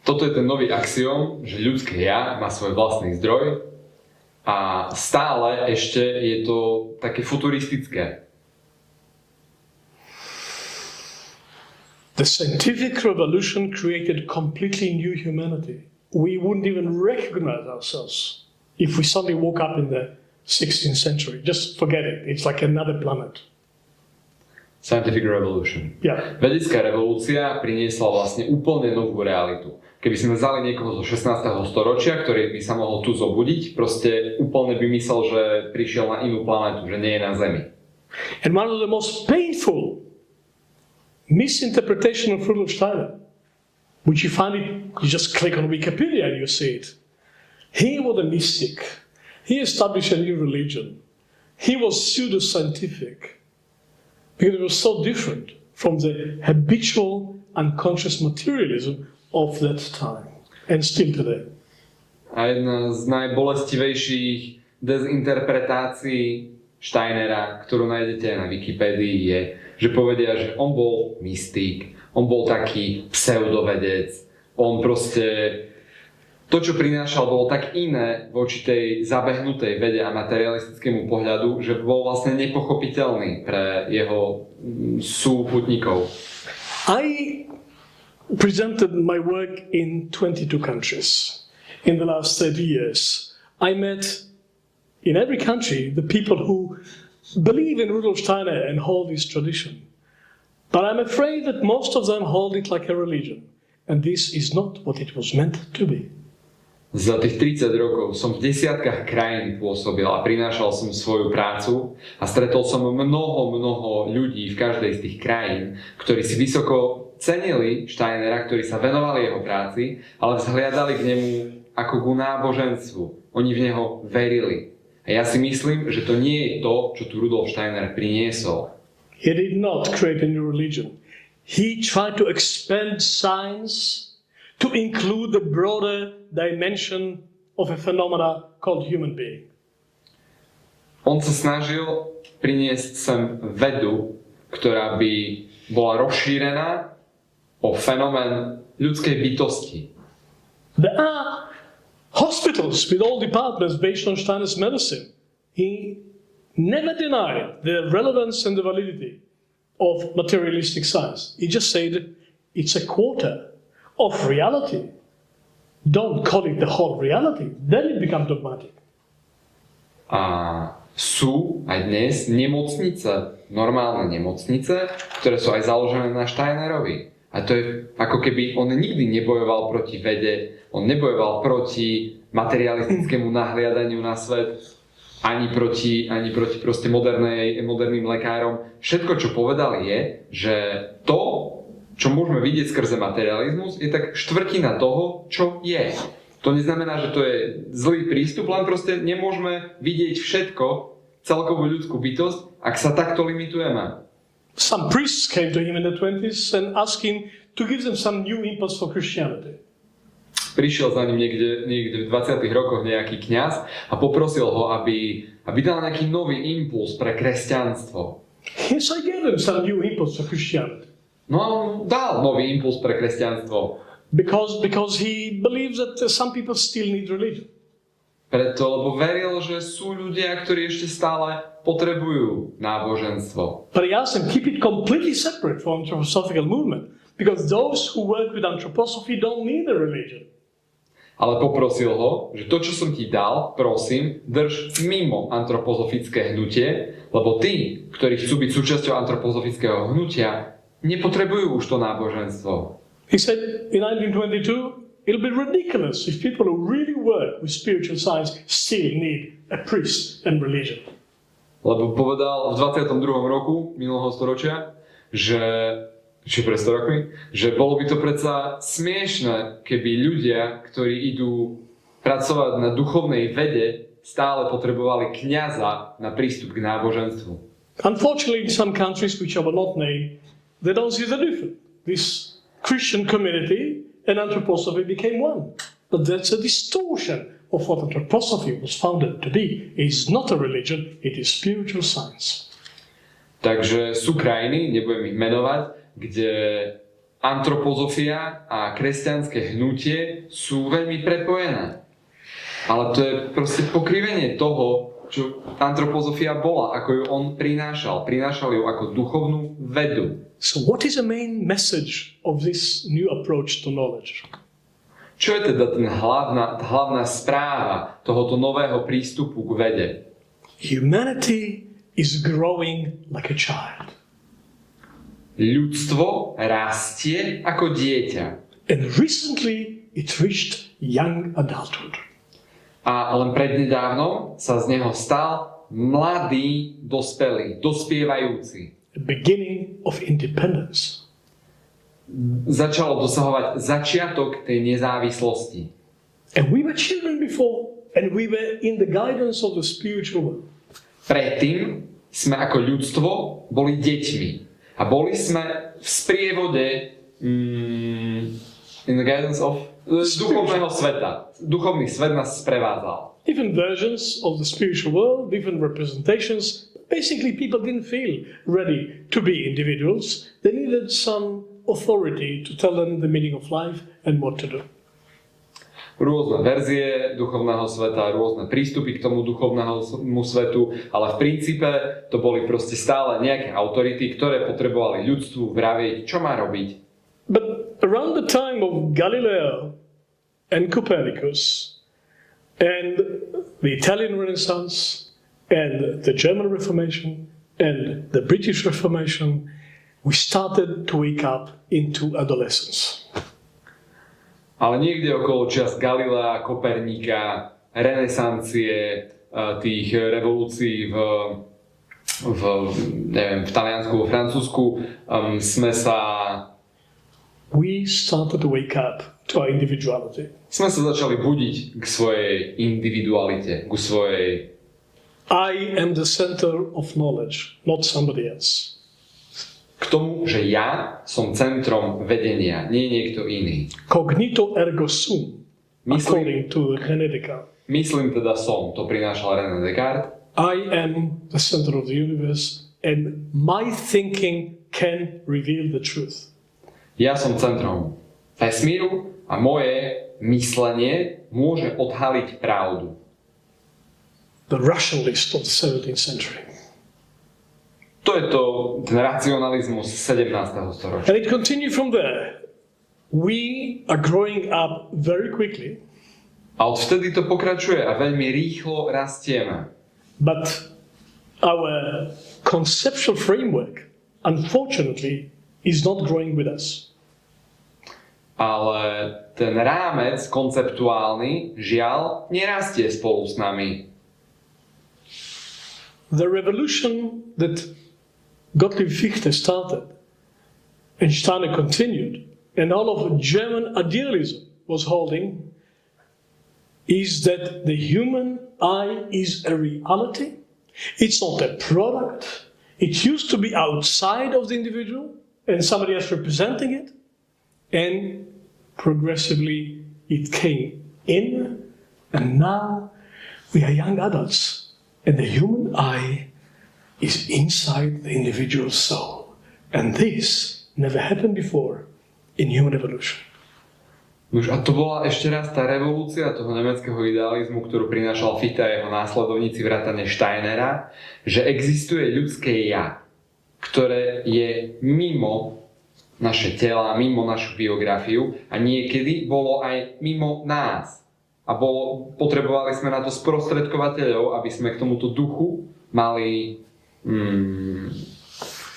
Toto je ten nový axiom, že ľudské ja má svoj vlastný zdroj a stále ešte je to také futuristické. The scientific revolution created completely new humanity. We wouldn't even recognize ourselves if we suddenly woke up in the 16th century. Just forget it. It's like another planet. Scientific revolution. Yeah. Vedecká revolúcia priniesla vlastne úplne novú realitu. Keby sme vzali niekoho zo 16. storočia, ktorý by sa mohol tu zobudiť, proste úplne by myslel, že prišiel na inú planetu, že nie je na Zemi. And one of the most painful misinterpretation of Rudolf Steiner, which you find it, you just click on Wikipedia and you see it. He was a mystic. He established a new religion. He was pseudo-scientific because it was so different from the habitual unconscious materialism of that time and still today. A jedna z najbolestivejších dezinterpretácií Steinera, ktorú nájdete na Wikipédii, je, že povedia, že on bol mystik, on bol taký pseudovedec, on proste to, čo prinášal, bolo tak iné voči tej zabehnutej vede a materialistickému pohľadu, že bol vlastne nepochopiteľný pre jeho súputníkov. I presented my work in 22 countries in the last 30 years. I met in every country the people who believe in Rudolf Steiner and hold his tradition. But I'm afraid that most of them hold it like a religion. And this is not what it was meant to be. Za tých 30 rokov som v desiatkách krajín pôsobil a prinášal som svoju prácu a stretol som mnoho ľudí v každej z tých krajín, ktorí si vysoko cenili Steinera, ktorí sa venovali jeho práci, ale vzhliadali k nemu ako ku náboženstvu. Oni v neho verili. A ja si myslím, že to nie je to, čo tu Rudolf Steiner priniesol. He did not create a new religion. He tried to expand science to include the broader dimension of a phenomena called human being. On sa snažil priniesť sem vedu, ktorá by bola rozšírená o fenomén ľudskej bytosti. There are hospitals with all departments based on Steiner's medicine. He never denied the relevance and the validity of materialistic science. He just said it's a quarter of reality. Don't call it the whole reality. Then it becomes dogmatic. A sú aj dnes nemocnice, normálne nemocnice, ktoré sú aj založené na Steinerovi. A to je ako keby on nikdy nebojoval proti vede, on nebojoval proti materialistickému nahliadaniu na svet, ani proti proste moderným lekárom. Všetko, čo povedal je, že to, čo môžeme vidieť skrze materializmus, je tak štvrtina toho, čo je. To neznamená, že to je zlý prístup, len proste nemôžeme vidieť všetko, celkovú ľudskú bytosť, ak sa takto limitujeme. Some priests came to him in the 20s and asked him to give them some new impulse for Christianity. Prišiel za ním niekde v 20. rokoch nejaký kňaz a poprosil ho, aby dal nejaký nový impuls pre kresťanstvo. Yes, I gave them some new impulse for Christianity. No, dal nový impuls pre kresťanstvo. Because he believes that some people still need religion. Preto, lebo veril, že sú ľudia, ktorí ešte stále potrebujú náboženstvo. But he asked them, keep it completely separate from the anthroposophical movement. Because those who work with anthroposophy don't need a religion. Ale poprosil ho, že to, čo som ti dal, prosím, drž mimo antropozofické hnutie, lebo tí, ktorí chcú byť súčasťou antropozofického hnutia, nepotrebujú už to náboženstvo. He said in 1922, it'll be ridiculous if people who really work with spiritual science still need a priest and religion. Lebo povedal v 22. roku minulého storočia, či pred 100 rokmi, že bolo by to predsa smiešne, keby ľudia, ktorí idú pracovať na duchovnej vede, stále potrebovali kňaza na prístup k náboženstvu. Unfortunately, in some countries which I will not name, they don't see the difference. This Christian community and anthroposophy became one. But that's a distortion of what anthroposophy was founded to be. It is not a religion, it is spiritual science. Takže sú krajiny, nebudem ich menovať, kde antropozofia a kresťanské hnutie sú veľmi prepojené. Ale to je proste pokrivenie toho, čo antropozofia bola, ako ju on prinášal. Prinášal ju ako duchovnú vedu. So what is the main message of this new approach to knowledge? Čo je teda hlavná správa tohoto nového prístupu k vede? Humanity is growing like a child. Ľudstvo rastie ako dieťa. And recently it reached young adulthood. A len prednedávnom sa z neho stal mladý dospelý, dospievajúci. The beginning of independence. Začalo dosahovať začiatok tej nezávislosti. And we were children before, and we were in the guidance of the spiritual world. Predtým sme ako ľudstvo boli deťmi a boli sme v sprievode in the guidance of duchovného sveta. Duchovný svet nás sprevádzal. Different versions of the spiritual world, different representations. Basically, people didn't feel ready to be individuals. They needed some authority to tell them the meaning of life and what to do. Rôzne verzie duchovného sveta, rôzne prístupy k tomu duchovnému svetu, ale v princípe to boli proste stále nejaké autority, ktoré potrebovali ľudstvu vraviť, čo má robiť. But around the time of Galileo and Copernicus and the Italian Renaissance and the German Reformation and the British Reformation, we started to wake up into adolescence. Ale niekde okolo čias Galilea, Koperníka, renesancie, tých revolúcií v Taliansku, vo Francúzsku, we started to wake up to our individuality. Sme sa začali budiť k svojej individualite, k svojej... I am the center of knowledge, not somebody else. K tomu, že ja som centrom vedenia, nie niekto iný. Cognito ergo sum, according to René Descartes. Myslím teda som, to prinášal René Descartes. I am the center of the universe and my thinking can reveal the truth. Ja som centrom vesmíru a moje myslenie môže odhaliť pravdu. The rationalist of the 17th century. To je ten racionalizmus 17. storočia. And it continued from there. We are growing up very quickly. A odvtedy to pokračuje a veľmi rýchlo rastieme. But our conceptual framework, unfortunately, is not growing with us. Ale ten rámec konceptuálny, žiaľ, nerastie spolu s nami. The revolution that Gottlieb Fichte started and Steiner continued, and all of German idealism was holding, is that the human I is a reality. It's not a product. It used to be outside of the individual and somebody else representing it. And progressively it came in, and now we are young adults. And the human I is inside the individual soul. And this never happened before in human evolution. Nož a to bola ešte raz tá revolúcia toho nemeckého idealizmu, ktorú prinášal Fichte a jeho následovníci vrátane Steinera, že existuje ľudské ja, ktoré je mimo naše tela, mimo našu biografiu a niekedy bolo aj mimo nás. A potrebovali sme na to sprostredkovateľov, aby sme k tomuto duchu mali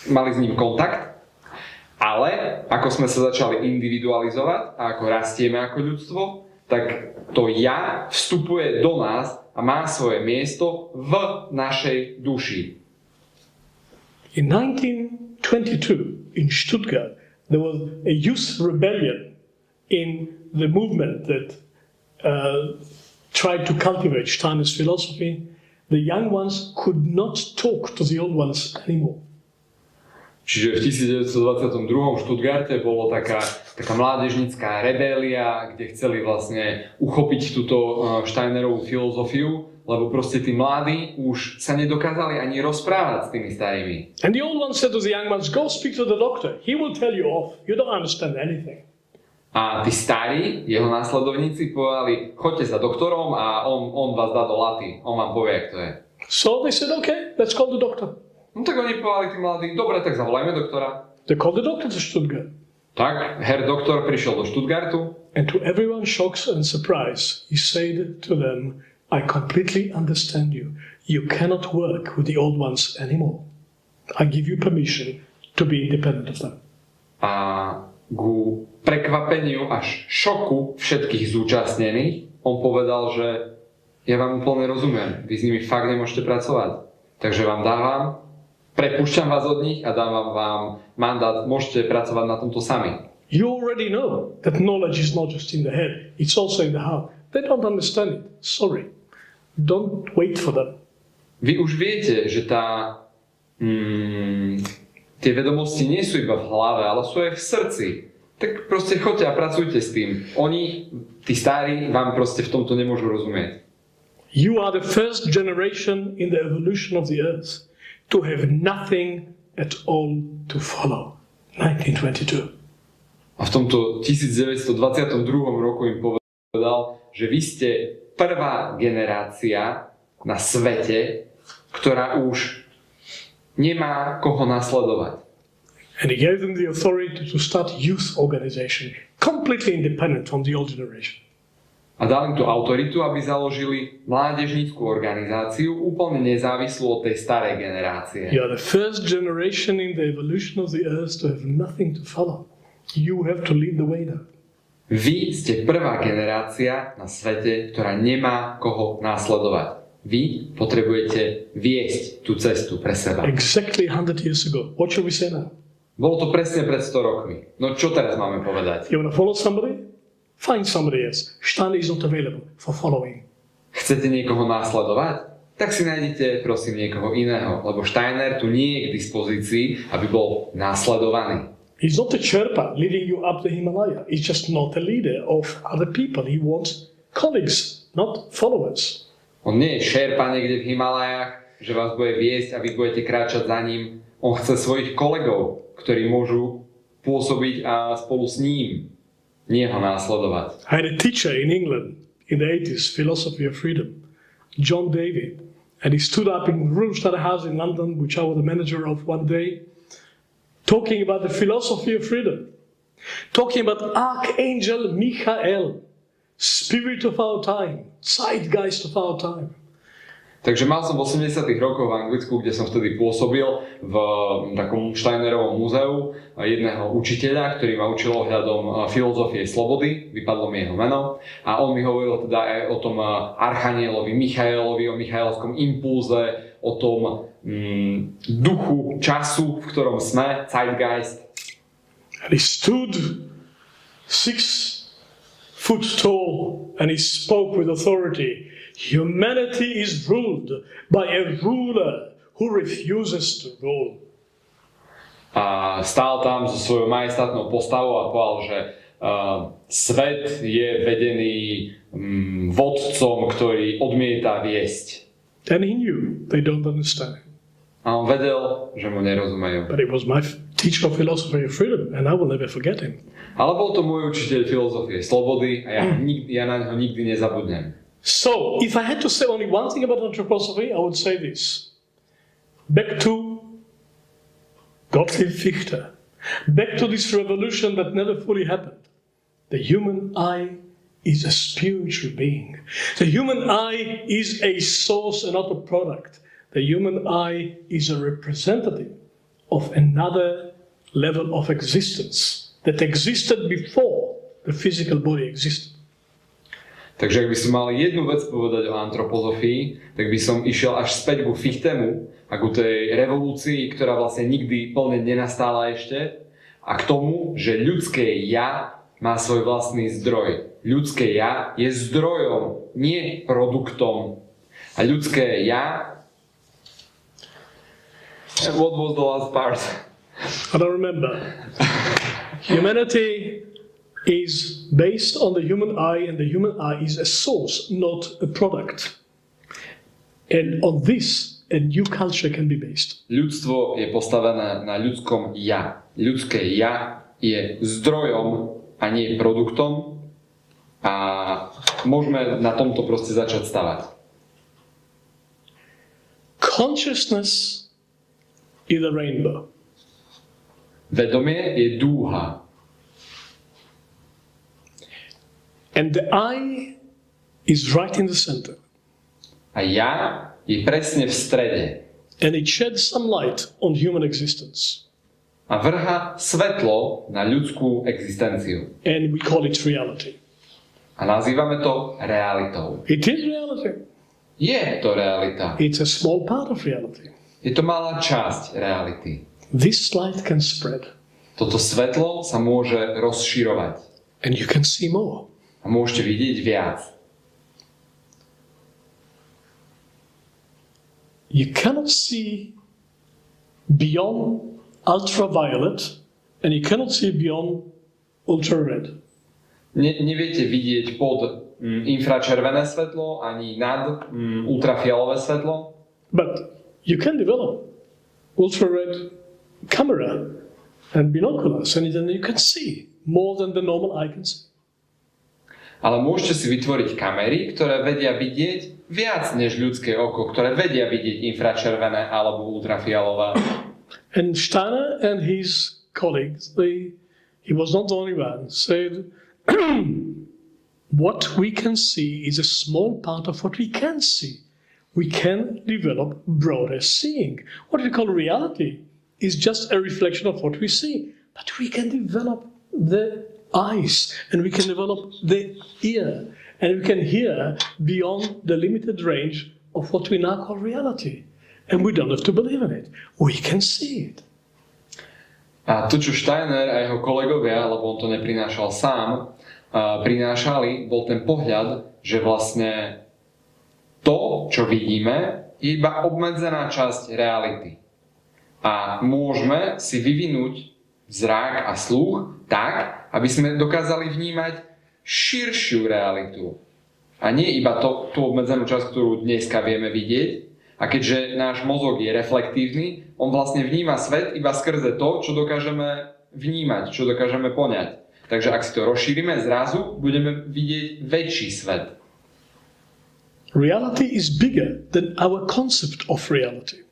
s ním kontakt. Ale ako sme sa začali individualizovať a ako rastieme ako ľudstvo, tak to ja vstupuje do nás a má svoje miesto v našej duši. In 1922 in Stuttgart, there was a youth rebellion in the movement that tried to cultivate Steiner's philosophy. The young ones could not talk to the old ones anymore. Čiže v 1922 v Stuttgarte bolo taká mládežnícka rebélia, kde chceli vlastne uchopiť túto Steinerovú filozofiu, lebo proste tí mladí už sa nedokázali ani rozprávať s tými starými. And the old ones said to the young ones, go speak to the doctor, he will tell you off, you don't understand anything. A tí starí, jeho následovníci povedali, choďte za doktorom a on vás dá do laty, on vám povie, jak to je. So they said, okay, let's call the doctor. No tak oni povedali tí mladí, dobre, tak zavolajme doktora. They called the doctor to Stuttgart. Tak, herr doktor prišiel do Stuttgartu. And to everyone's shocks and surprise, he said to them, I completely understand you. You cannot work with the old ones anymore. I give you permission to be independent of them. A ku prekvapeniu až šoku všetkých zúčastnených, on povedal, že ja vám úplne rozumiem, vy s nimi fakt nemôžete pracovať. Takže vám dávam, prepúšťam vás od nich a dávam vám mandát, môžete pracovať na tomto sami. You already know that knowledge is not just in the head, it's also in the heart. They don't understand it. Sorry. Don't wait for them. Vy už viete, že tie vedomosti nie sú iba v hlave, ale sú aj v srdci. Tak proste choďte a pracujte s tým. Oni, tí starí, vám proste v tomto nemôžu rozumieť. You are the first generation in the evolution of the earth to have nothing at all to follow. 1922. A v tomto 1922 roku im povedal, že vy ste prvá generácia na svete, ktorá už nemá koho nasledovať. And he gave them the authority to start youth organization, completely independent from the old generation. A dal im tú autoritu, aby založili mládežnícku organizáciu úplne nezávislú od tej starej generácie. You are the first generation in the evolution of the earth to have nothing to follow. You have to lead the way now. Vy ste prvá generácia na svete, ktorá nemá koho následovať. Vy potrebujete viesť tú cestu pre seba. Exactly 100 years ago. What shall we say now? Bolo to presne pred 100 rokmi. No čo teraz máme povedať? You want to follow somebody? Find somebody else. Steiner is not available for following. Chcete niekoho následovať? Tak si nájdete, prosím, niekoho iného, lebo Steiner tu nie je k dispozícii, aby bol následovaný. He's not a Sherpa leading you up the Himalaya. He's just not a leader of other people. He wants colleagues, not followers. On nie je šerpa niekde v Himalajách, že vás bude viesť a vy budete kráčať za ním. On chce svojich kolegov, ktorí môžu pôsobiť a spolu s ním nie ho následovať. I had a teacher in England in the 80s, Philosophy of Freedom, John David. And he stood up in Rudolf House in London, which I was the manager of one day, talking about the philosophy of freedom, talking about Archangel Michael, spirit of our time, zeitgeist of our time. Takže mal som v 80. rokoch v Anglicku, kde som vtedy pôsobil v takom Steinerovom múzeu jedného učiteľa, ktorý ma učil ohľadom filozofie slobody, vypadlo mi jeho meno, a on mi hovoril teda aj o tom archanielovi Michaelovi, o michaelovskom impulze, o tom duchu času, v ktorom sme, zeitgeist. And he stood 6 foot tall and he spoke with authority. Humanity is ruled by a ruler who refuses to rule. A stál tam so svojou majestátnou postavou a povedal, že svet je vedený vodcom, ktorý odmieta viesť. And he knew they don't understand. A on vedel, že mu nerozumejú. But he was my teacher of philosophy of freedom and I will never forget him. Ale bol to môj učiteľ filozofie slobody a ja na neho nikdy nezabudnem. So, if I had to say only one thing about anthroposophy, I would say this. Back to Gottlieb Fichte. Back to this revolution that never fully happened. The human I is a spiritual being. The human I is a source and not a product. The human I is a representative of another level of existence that existed before the physical body existed. Takže ak by som mal jednu vec povedať o antropozofii, tak by som išiel až späť ku Fichtemu a ku tej revolúcii, ktorá vlastne nikdy plne nenastala ešte, a k tomu, že ľudské ja má svoj vlastný zdroj. Ľudské ja je zdrojom, nie produktom. A ľudské ja... What was the last part? I don't remember. Humanity is based on the human I, and the human I is a source, not a product. And on this, a new culture can be based. Ľudstvo je postavené na ľudskom ja. Ľudské ja je zdrojom a nie produktom. A môžeme na tomto proste začať stavať. Consciousness is a rainbow. Vedomie je dúha. And the I is right in the center. A ja je presne v strede. And it sheds some light on human existence. A vrha svetlo na ľudskú existenciu. And we call it reality. A nazývame to realitou. It is reality. Je to realita. It's a small part of reality. Je to malá časť reality. This light can spread. Toto svetlo sa môže rozširovať. And you can see more. A môžete vidieť viac. You cannot see beyond ultraviolet, and you cannot see beyond ultrared. Neviete vidieť pod infračervené svetlo, ani nad ultrafialové svetlo. But you can develop ultrared camera and binoculars, and then you can see more than the normal eye can see. Ale môžete si vytvoriť kamery, ktoré vedia vidieť viac než ľudské oko, ktoré vedia vidieť infračervené alebo ultrafialové. And Steiner and his colleagues, he was not the only one, said, what we can see is a small part of what we can see. We can develop broader seeing. What we call reality is just a reflection of what we see. But we can develop the eyes, and we can develop the ear, and we can hear beyond the limited range of what we now call reality. And we don't have to believe in it. We can see it. A to, čo Steiner a jeho kolegovia, lebo on to neprinášal sám, prinášali, bol ten pohľad, že vlastne to, čo vidíme, je iba obmedzená časť reality. A môžeme si vyvinúť zrak a sluch tak, aby sme dokázali vnímať širšiu realitu. A nie iba tú obmedzenú časť, ktorú dneska vieme vidieť. A keďže náš mozog je reflektívny, on vlastne vníma svet iba skrze to, čo dokážeme vnímať, čo dokážeme poňať. Takže ak si to rozšírime, zrazu budeme vidieť väčší svet. Reality is bigger than our concept of reality.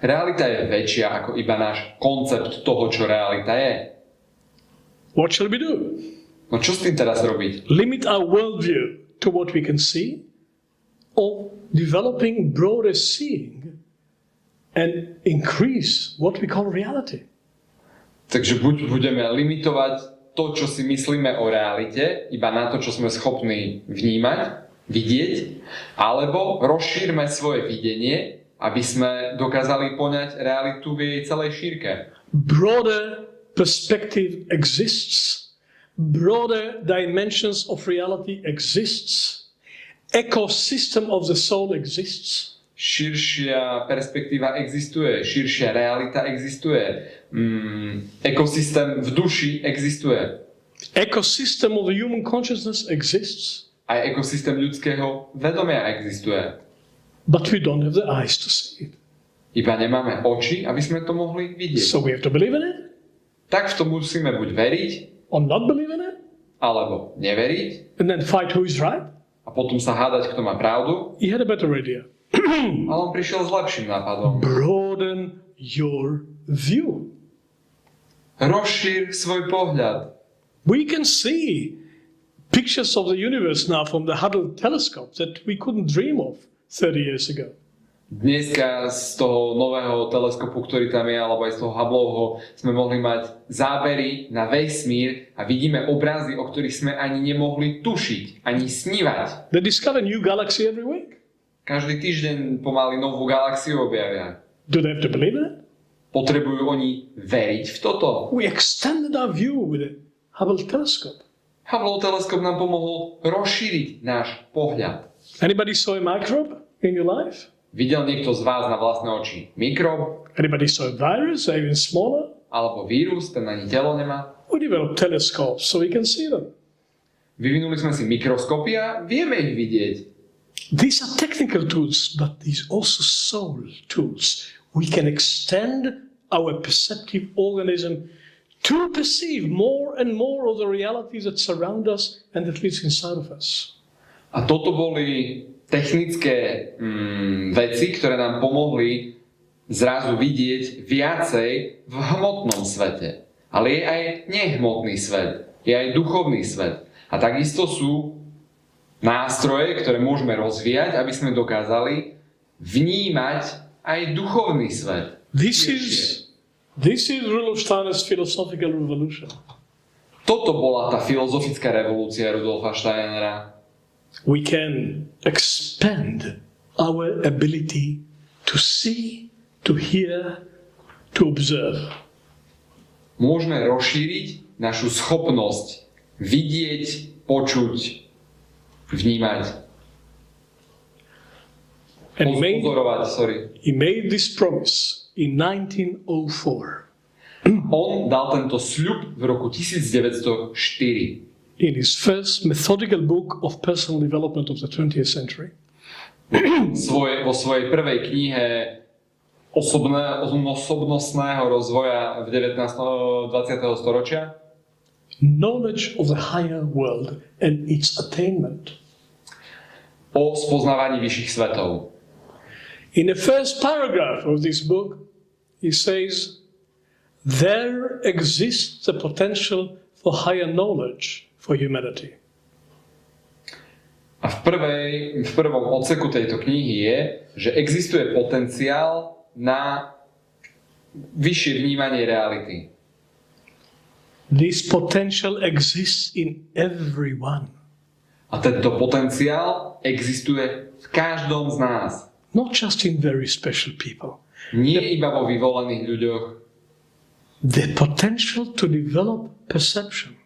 Realita je väčšia ako iba náš koncept toho, čo realita je. What shall we do? No čo s tým teraz robiť? Limit our worldview to what we can see, or developing broader seeing and increase what we call reality. Takže buď budeme limitovať to, čo si myslíme o realite, iba na to, čo sme schopní vnímať, vidieť, alebo rozšírme svoje videnie, aby sme dokázali poňať realitu v jej celej šírke. Broader perspective exists, broader dimensions of reality exists, ecosystem of the soul exists. Širšia perspektíva existuje, širšia realita existuje, ekosystém v duši existuje. Ecosystem of the human consciousness exists. Aj ekosystém ľudského vedomia existuje. But we don't have the eyes to see it. Iba nemáme oči, aby sme to mohli vidieť. So we have to believe in it, Tak v tom musíme buď veriť, or not believe in it, alebo neveriť, and then fight who is right. a potom sa hádať, kto má pravdu. He had a better idea. Ale on prišiel s lepším nápadom. Broaden your view. Rozšír svoj pohľad. We can see pictures of the universe now from the Hubble telescope that we couldn't dream of 30 years ago. Dneska z toho nového teleskopu, ktorý tam je, alebo aj z toho Hubbleho, sme mohli mať zábery na vesmír a vidíme obrazy, o ktorých sme ani nemohli tušiť, ani snívať. They discover new galaxy every week. Každý týždeň pomaly novú galaxiu objavia. Do they have to believe it? Potrebujú oni veriť v toto? We extended our view with the Hubble telescope. Hubbleov teleskop nám pomohol rozšíriť náš pohľad. Anybody saw a microbe in your life? Videl niekto z vás na vlastné oči mikrob, Anybody saw a virus, or even smaller? alebo vírus, ten ani telo nemá? We developed telescopes so we can see them. Vyvinuli sme si mikroskopy a vieme ich vidieť. These are technical tools, but these also soul tools. We can extend our perceptive organism to perceive more and more of the realities that surround us and that lives inside of us. A toto boli technické veci, ktoré nám pomohli zrazu vidieť viacej v hmotnom svete. Ale je aj nehmotný svet, je aj duchovný svet. A takisto sú nástroje, ktoré môžeme rozvíjať, aby sme dokázali vnímať aj duchovný svet. This is Rudolf Steiner's philosophical revolution. Toto bola tá filozofická revolúcia Rudolfa Steinera. We can expand our ability to see, to hear, to observe. Môžeme rozšíriť našu schopnosť vidieť, počuť, vnímať, pozorovať. He made this promise in 1904 On dal tento sľub v roku 1904. in his first methodical book of personal development of the 20th century. Vo svojej prvej knihe osobnostného rozvoja v 20. storočia Knowledge of the higher world and its attainment. o spoznávaní vyšších svetov. In the first paragraph of this book, he says, there exists the potential for higher knowledge for humanity. A v prvom odseku tejto knihy je, že existuje potenciál na vyššie vnímanie reality. This potential exists in everyone. A tento potenciál existuje v každom z nás. Not just in very special people. Nie iba vo vyvolených ľuďoch. The potential to develop perception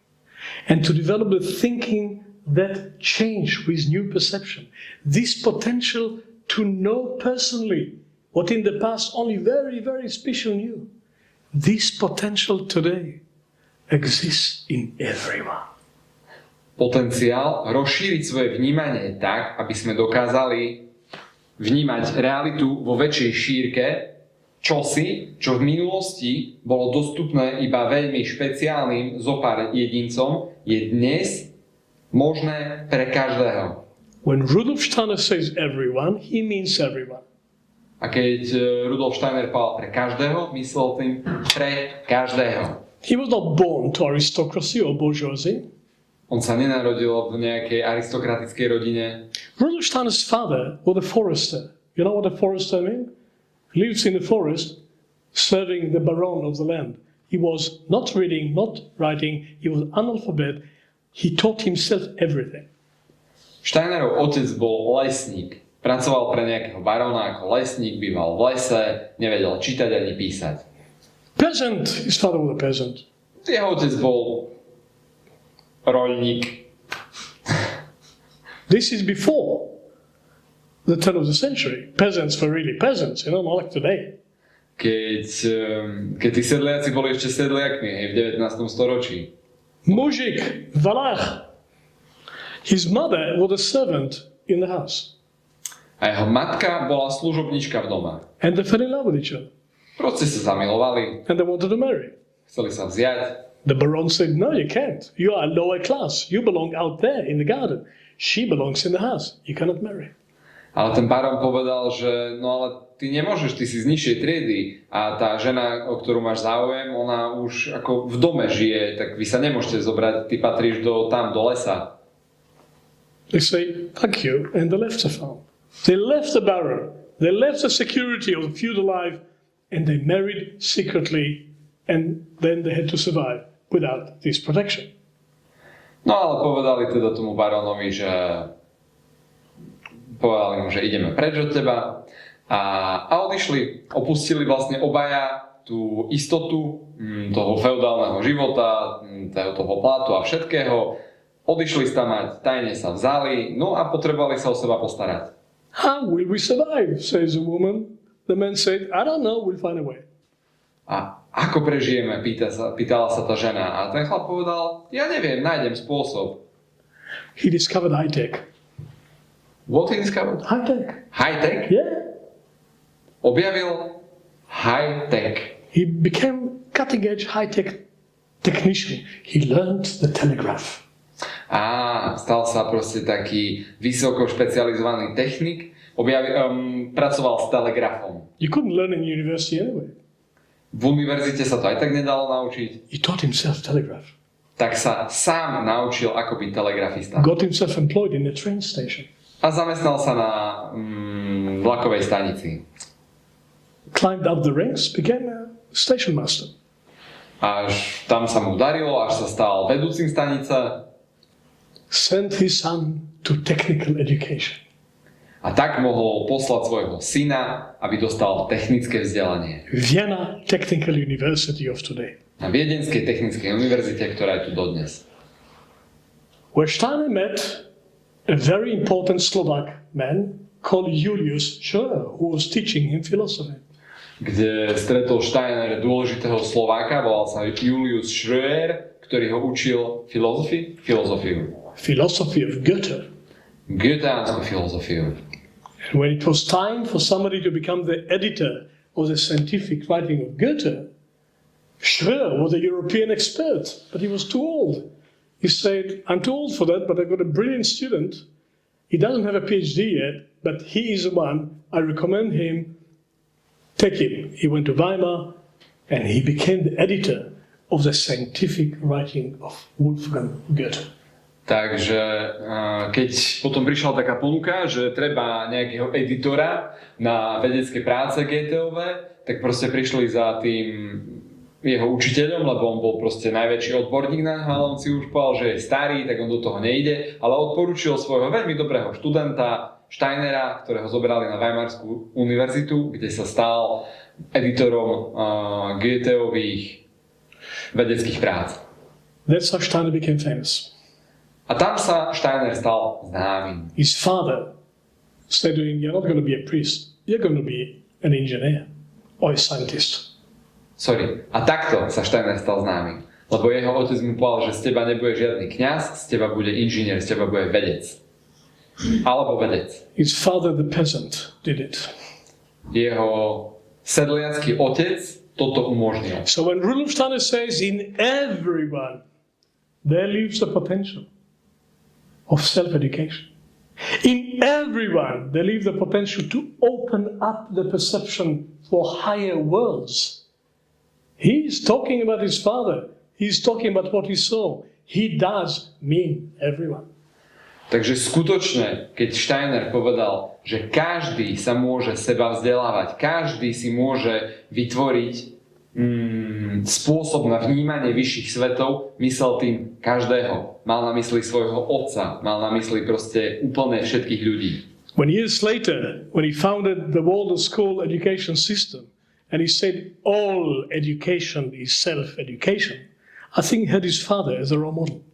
and to develop the thinking that change with new perception. This potential to know personally what in the past only very, very special knew. This potential today exists in everyone. Potenciál rozšíriť svoje vnímanie tak, aby sme dokázali vnímať realitu vo väčšej šírke, čosi, čo v minulosti bolo dostupné iba veľmi špeciálnym zopár jedincom, je dnes možné pre každého. When Rudolf Steiner says everyone, he means everyone. A keď Rudolf Steiner povedal pre každého, myslel tým pre každého. He was not born to aristocracy or bourgeoisie. On sa nenarodil v nejakej aristokratickej rodine. Rudolf Steiner's father was a forester. You know what a forester means? He lives in the forest, serving the baron of the land. He was not reading, not writing, he was analphabet. He taught himself everything. Steinerov otec bol lesník. Pracoval pre nejakého barona ako lesník, býval v lese, nevedel čítať ani písať. Peasant, his father was a peasant. Jeho otec bol roľník. This is before the turn of the century. Peasants were really peasants, you know, not like today. Keď tí sedliaci boli ešte sedliakmi, hej, v 19. storočí. Mujik, valach. His mother was a servant in the house. A jeho matka bola služobnička v dome. And they fell in love with each other. Proste sa zamilovali, And they wanted to marry. chceli sa vziať. The baron said, no, you can't. You are lower class. You belong out there in the garden. She belongs in the house. You cannot marry. Ale ten baron povedal, že no ale ty nemôžeš, ty si z nižšej triedy a tá žena, o ktorú máš záujem, ona už ako v dome žije, tak vy sa nemôžete zobrať, ty patríš tam do lesa. They say, fuck you, and they left the farm. They left the baron. They left the security of the feudal life and they married secretly, and then they had to survive without this protection. No ale povedali teda tomu barónovi, že povedali mu, že ideme preč od teba a odišli, opustili vlastne obaja tú istotu toho feudálneho života, toho platu a všetkého. Odišli sa mať, tajne sa vzali, no a potrebovali sa o seba postarať. How will we survive, says the woman. The man said, I don't know, we'll find a way. A ako prežijeme, pýtala sa tá žena. A ten chlap povedal, ja neviem, nájdem spôsob. He discovered high tech. What he discovered? High tech. High tech? Yeah. Objavil high tech. He became cutting edge high tech technician. He learned the telegraph. A stal sa proste taký vysoko špecializovaný technik. Pracoval s telegrafom. You couldn't learn in university anyway. V univerzite sa to aj tak nedalo naučiť. He taught himself telegraph. Tak sa sám naučil, ako byť telegrafista. Got himself employed in a train station. A zamestnal sa na vlakovej stanici. Climbed up the ranks, became a station master. Až tam sa mu darilo, až sa stal vedúcim stanice. Sent his son to technical education. A tak mohol poslať svojho syna, aby dostal technické vzdelanie. Vienna Technical University of today. Na Viedenskej technickej univerzite, ktorá je tu dodnes. Where Steiner met a very important Slovak man called Julius Schroer, who was teaching him philosophy. Kde stretol Steiner dôležitého Slováka, volal sa Julius Schroer, ktorý ho učil filozofiu. Philosophy of Goethe. Goetheánsku filozofiu. And when it was time for somebody to become the editor of the scientific writing of Goethe, Schroer was a European expert, but he was too old. He said, I'm too old for that, but I've got a brilliant student. He doesn't have a PhD yet, but he is the one. I recommend him. Take him. He went to Weimar, and he became the editor of the scientific writing of Wolfgang Goethe. Takže keď potom prišla taká ponuka, že treba nejakého editora na vedecké práce Goetheove, tak proste prišli za tým jeho učiteľom, lebo on bol proste najväčší odborník na ňo, ale on si už povedal, že je starý, tak on do toho nejde, ale odporučil svojho veľmi dobrého študenta Steinera, ktorého zobrali na Weimarskú univerzitu, kde sa stal editorom Goetheových vedeckých prác. That's how Steiner became famous. A tam sa Steiner stal známym. His father said to him, you're not going to be a priest, you're going to be an engineer or a scientist. A takto sa Steiner stal známym. Lebo jeho otec mu povedal, že z teba nebude žiadny kňaz, z teba bude inžinier, z teba bude vedec. Alebo vedec. His father, the peasant, did it. Jeho sedliacky otec toto umožnil. So when Rudolf Steiner says, in everyone, there lives the potential of self-education. In everyone, there lives the potential to open up the perception for higher worlds. He is talking about his father. He's talking about what he saw. He does mean everyone. Takže skutočne, keď Steiner povedal, že každý sa môže seba vzdelávať, každý si môže vytvoriť spôsob na vnímanie vyšších svetov, myslel tým každého. Mal na mysli svojho otca, mal na mysli proste úplne všetkých ľudí. When years later, when he founded the Waldorf School education system, and he said all education is self-education, I think he had his father as a role model.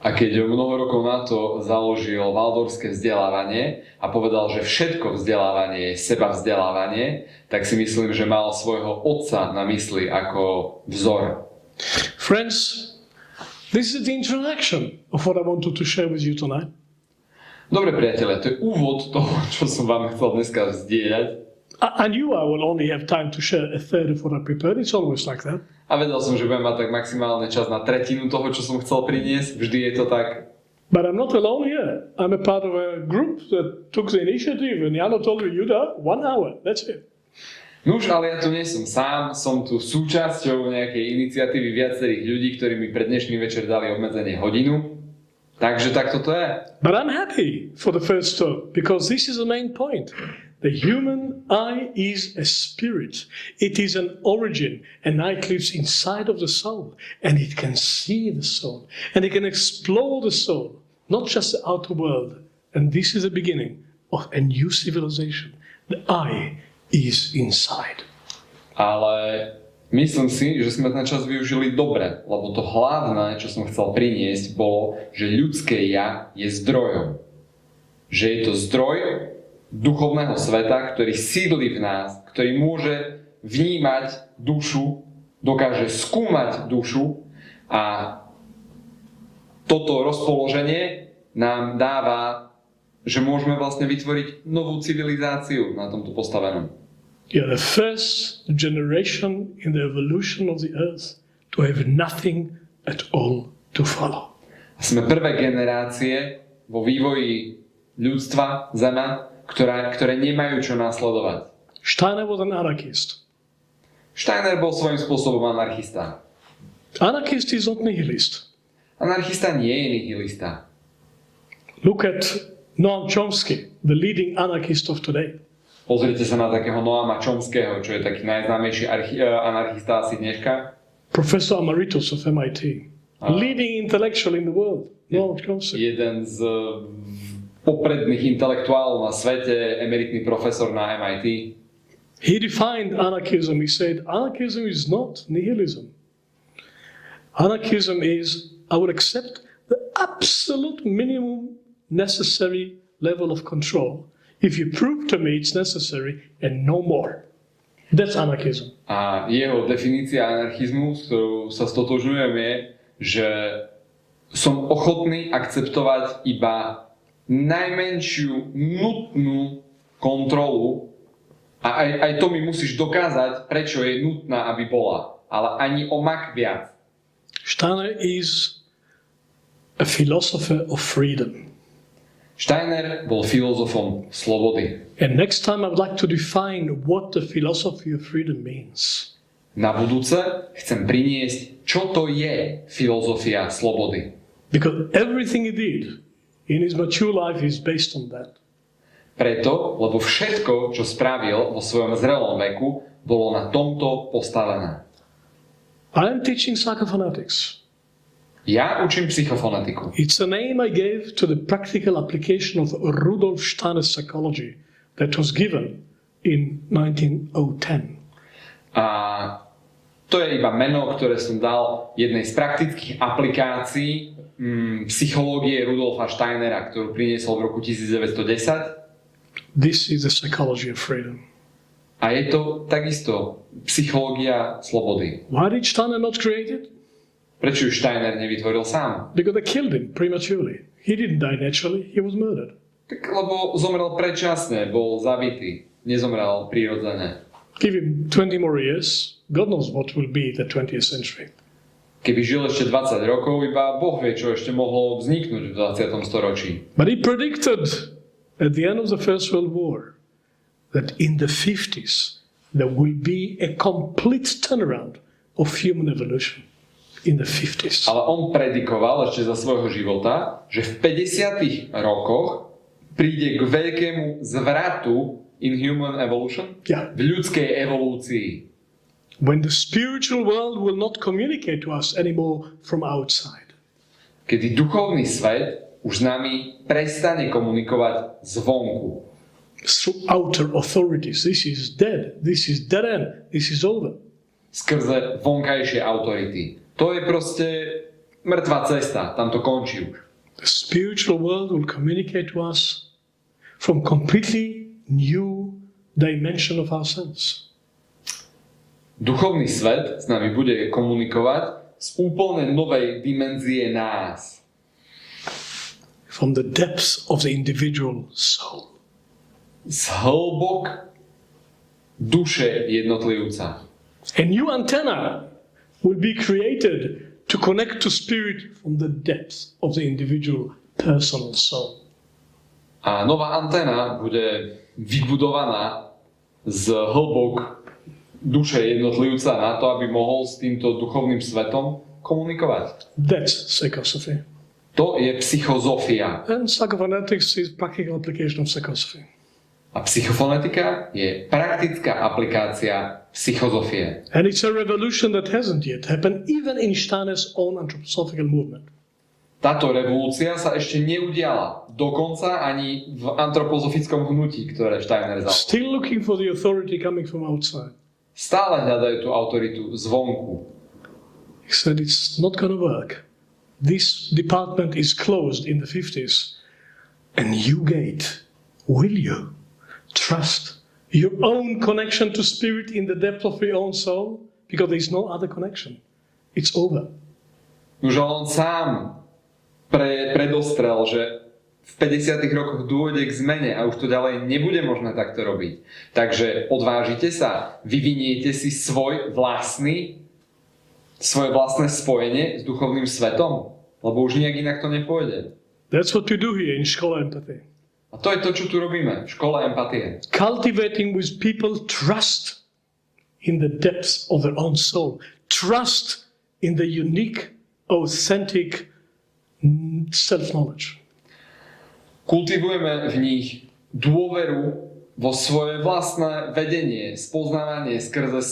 A keď mnoho rokov na to založil waldorfské vzdelávanie a povedal, že všetko vzdelávanie je seba vzdelávanie, tak si myslím, že mal svojho otca na mysli ako vzor. Friends, this is the introduction of what I wanted to share with you tonight. Dobre priatelia, to je úvod toho, čo som vám chcel dneska zdieľať. I knew I will only have time to share a third of what I prepared. It's always like that. A vedel som, že budem mať tak maximálne čas na tretinu toho, čo som chcel priniesť. Vždy je to tak. But I'm not alone here. I'm a part of a group that took the initiative, and Jano told me, Yehuda, 1 hour, that's it. Nuž, ale ja tu nie som sám, som tu súčasťou nejakej iniciatívy viacerých ľudí, ktorí mi pred dnešný večer dali obmedzenie hodinu. Takže takto to je. But I'm happy for the first talk, because this is the main point. the human I is a spirit. It is an origin, and it lives inside of the soul, and it can see the soul, and it can explore the soul, not just the outer world. And this is the beginning of a new civilization. The I is inside. Ale myslím si, že sme ten čas využili dobre, lebo to hlavné, čo som chcel priniesť, bolo, že ľudské ja je zdrojom. Že je to zdroj duchovného sveta, ktorý sídli v nás, ktorý môže vnímať dušu, dokáže skúmať dušu a toto rozpoloženie nám dáva, že môžeme vlastne vytvoriť novú civilizáciu na tomto postavenom. You are the first generation in the evolution of the earth to have nothing at all to follow. Sme prvé generácie vo vývoji ľudstva, Zeme, ktoré nemajú čo následovať. Steiner was an anarchist. Steiner bol svojím spôsobom anarchista. Anarchist is not nihilist. Anarchista nie je nihilista. Look at Noam Chomsky, the leading anarchist of today. Pozrite sa na takého Noama Chomského, čo je taký najznámejší anarchista asi dneška. Professor Emeritus of MIT. Leading intellectual in the world. Noam Chomsky. Jeden z popredných intelektuálov na svete, emeritný profesor na MIT. He defined anarchism. He said, anarchism is not nihilism. Anarchism is, I would accept the absolute minimum necessary level of control if you prove to me it's necessary and no more. That's anarchism. A jeho definícia anarchizmu, s ktorou sa stotožňujem, je, že som ochotný akceptovať iba najmenšiu nutnú kontrolu a aj to mi musíš dokázať, prečo je nutná, aby bola. Ale ani o mak viac. Steiner is a philosopher of freedom. Steiner bol filozofom slobody. And next time I would like to define what the philosophy of freedom means. Na budúce chcem priniesť, čo to je filozofia slobody. Because everything he did in his mature life is based on that. Preto, lebo všetko, čo spravil vo svojom zrelom veku, bolo na tomto postavené. I am teaching psychophonetics. Ja učím psychofonetiku. It's a name I gave to the practical application of Rudolf Steiner's psychology that was given in 1910. A to je iba meno, ktoré som dal jednej z praktických aplikácií psychológie Rudolfa Steinera, ktorú priniesol v roku 1910. This is the psychology of freedom. A je to takisto psychológia slobody. Why did Steiner not create it? Prečo ju Steiner nevytvoril sám? Because they killed him prematurely. He didn't die naturally, he was murdered. Tak lebo zomrel predčasne, bol zabitý, nezomrel prirodzene. Give him 20 more years, God knows what will be the 20th century. Keby žil ešte 20 rokov, iba Boh vie, čo ešte mohlo vzniknúť v 20. storočí. But he predicted at the end of the First World War that in the 50s there will be a complete turnaround of human evolution. In the 50s. Ale on predikoval ešte za svojho života, že v 50. rokoch príde k veľkému zvratu in human evolution, v ľudskej evolúcii. When the spiritual world will not communicate to us anymore from outside. Kedy duchovný svet už s nami prestane komunikovať zvonku. Through outer authorities. This is dead. This is dead end. This is over. Skrze vonkajšie autority. To je proste mŕtva cesta. Tam to končí už. The spiritual world will communicate to us from completely new dimension of ourselves. Duchovný svet s nami bude komunikovať z úplne novej dimenzie nás. From the depths of the individual soul. Z hĺbok duše jednotlivca. A new antenna will be created to connect to spirit from the depths of the individual personal soul. A nová anténa bude vybudovaná z hĺbok duše jednotlivca na to, aby mohol s týmto duchovným svetom komunikovať. That's psychosophy. To je psychozofia. And psychophonetics is practical application of psychosophy. A psychofonetika je praktická aplikácia psychozofie. And it's a revolution that hasn't yet happened, even in Steiner's own anthroposophical movement. Táto revolúcia sa ešte neudiala, dokonca ani v antropozofickom hnutí, ktoré Steiner založil. Still looking for the authority coming from outside. Stále hľadajú tú autoritu zvonku. He said it's not going to work. This department is closed in the 50s. And you, Gate, will you trust your own connection to spirit in the depth of your own soul? Because there is no other connection. It's over. Už on sám predostrel, že v 50. rokoch dôjde k zmene a už to ďalej nebude možné takto robiť. Takže odvážite sa, vyviniete si svoje vlastné spojenie s duchovným svetom, lebo už nejak inak to nepôjde. That's what we do here in Skola Empathy. A to je to, čo tu robíme v škole empatie. Cultivating with people trust in the depths of their own soul. Trust in the unique, authentic self-knowledge. Kultivujeme v nich dôveru vo svoje vlastné vedenie, spoznávanie skrze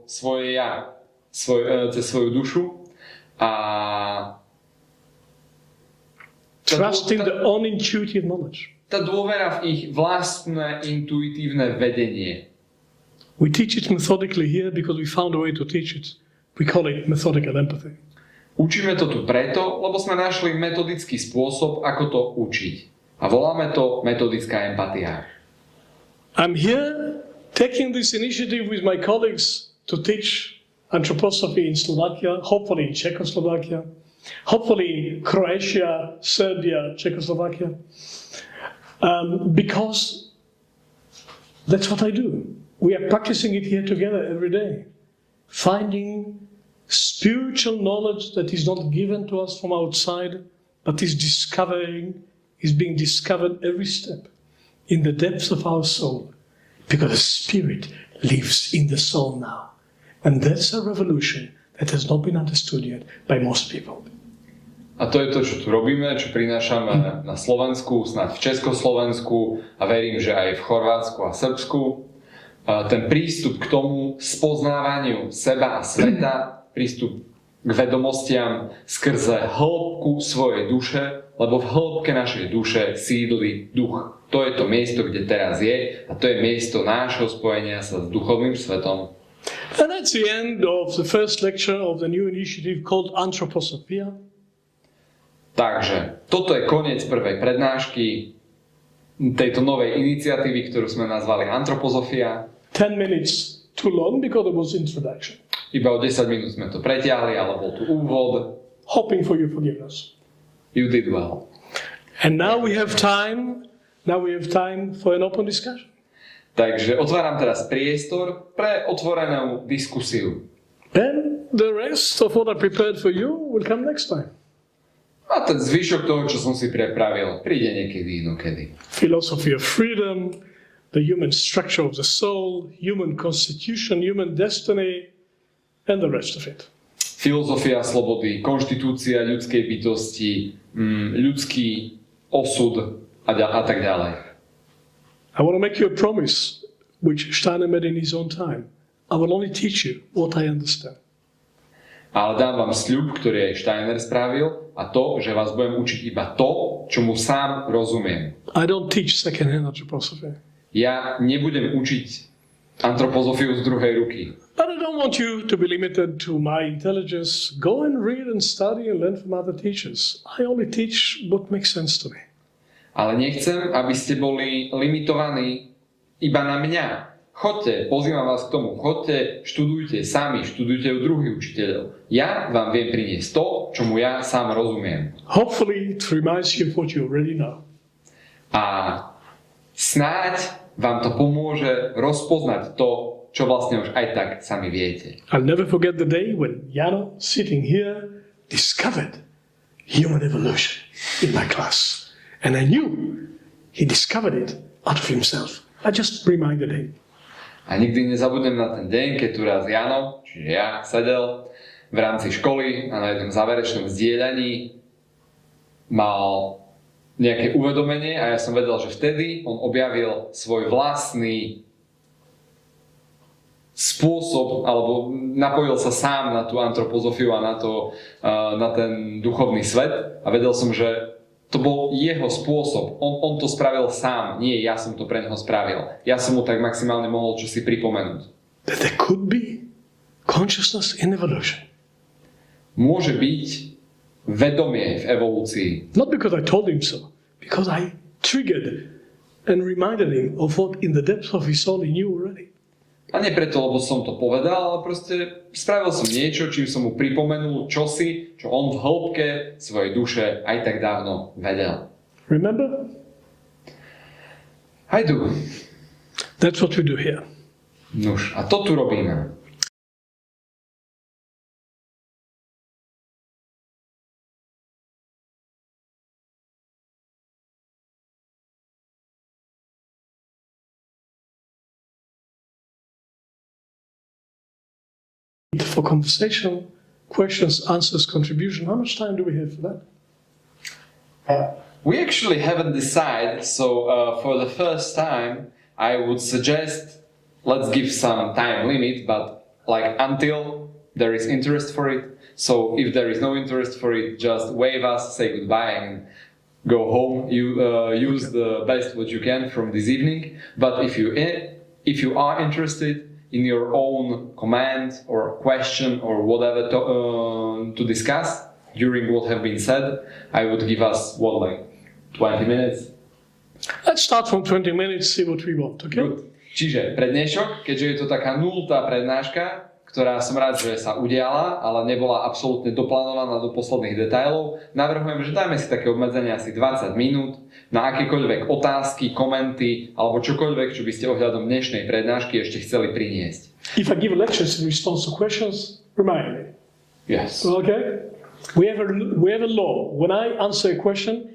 svoje ja, cez svoju dušu a Trust in the own intuitive knowledge. Tá dôvera v ich vlastné intuitívne vedenie. We teach it methodically here because we found a way to teach it. We call it Methodical Empathy. Učíme to tu preto, lebo sme našli metodický spôsob, ako to učiť. A voláme to metodická empatia. I'm here taking this initiative with my colleagues to teach anthroposophy in Slovakia, hopefully in Czechoslovakia, hopefully in Croatia, Serbia, Czechoslovakia, because that's what I do. We are practicing it here together every day, finding spiritual knowledge that is not given to us from outside, but is being discovered every step in the depths of our soul, because the spirit lives in the soul now. And that's a revolution that has not been understood yet by most people. A to je to, čo tu robíme, čo prinášame na Slovensku, snáď v Československu a verím, že aj v Chorvátsku a Srbsku. Ten prístup k tomu spoznávaniu seba a sveta, prístup k vedomostiam skrze hĺbku svojej duše, lebo v hĺbke našej duše sídli duch. To je to miesto, kde teraz je a to je miesto nášho spojenia sa s duchovným svetom. And that's the end of the first lecture of the new initiative called ANTHROPOSOPHIA. Takže toto je koniec prvej prednášky tejto novej iniciatívy, ktorú sme nazvali Anthroposophyia. 10 minutes too long because it was introduction. Iba o 10 minút sme to pretiahli, ale bol tu úvod. Hoping for your forgiveness. You did well. And now we have time for an open discussion. Takže otváram teraz priestor pre otvorenú diskusiu. Then the rest of what I prepared for you will come next time. A ten zvyšok toho, čo som si pripravil, príde niekedy inokedy. Philosophy of freedom, the human structure of the soul, human constitution, human destiny, and the rest of it. Filozofia slobody, konštitúcia ľudskej bytosti, ľudský osud a tak ďalej. I want to make you a promise, which Steiner made in his own time. I will only teach you what I understand. Ale dám vám sľub, ktorý aj Steiner spravil, a to, že vás budem učiť iba to, čo mu sám rozumiem. I don't teach second-hand anthroposophy. Ja nebudem učiť antropozofiu z druhej ruky. But I don't want you to be limited to my intelligence. Go and read and study and learn from other teachers. I only teach what makes sense to me. Ale nechcem, aby ste boli limitovaní iba na mňa. Choďte, pozývam vás k tomu, choďte, študujte sami, študujte u druhých učiteľov. Ja vám viem priniesť to, čomu ja sám rozumiem. Hopefully it reminds you of what you already know. A snáď vám to pomôže rozpoznať to, čo vlastne už aj tak sami viete. I'll never forget the day when Jano, sitting here, discovered human evolution in my class. And I knew he discovered it out of himself. I just reminded him. A nikdy nezabudnem na ten deň, keď tu raz Jano, čiže ja, sedel v rámci školy a na jednom záverečnom zdieľaní mal nejaké uvedomenie a ja som vedel, že vtedy on objavil svoj vlastný spôsob, alebo napojil sa sám na tú antropozofiu a na ten duchovný svet a vedel som, že to bol jeho spôsob. On to spravil sám, nie ja som to pre neho spravil. Ja som mu tak maximálne mohol čosi pripomenúť. That there could be consciousness in evolution. Môže byť vedomie v evolúcii. Not because I told him so, because I triggered and reminded him of what in the depths of his soul he knew already. A nie preto, lebo som to povedal, ale proste spravil som niečo, čím som mu pripomenul čosi, čo on v hĺbke svojej duše aj tak dávno vedel. Remember? I do. That's what we do here. Nuž, a to tu robíme. For conversation, questions, answers, contribution. How much time do we have for that? We actually haven't decided, so for the first time, I would suggest let's give some time limit, but like until there is interest for it. So if there is no interest for it, just wave us, say goodbye, and go home. You use the best what you can from this evening. But if you are interested in your own command or question or whatever to discuss during what have been said, I would give us, 20 minutes? Let's start from 20 minutes, see what we want, okay? Good. Čiže prednášok, keďže je to taká nultá prednáška, ktorá som rád, že sa udiala, ale nebola absolútne doplánovaná do posledných detailov, navrhujem, že dajme si také obmedzenie asi 20 minút na akékoľvek otázky, komenty alebo čokoľvek, čo by ste ohľadom dnešnej prednášky ešte chceli priniesť. If I give lectures in response to questions, remind me. Yes. Okay? We have a law. When I answer a question,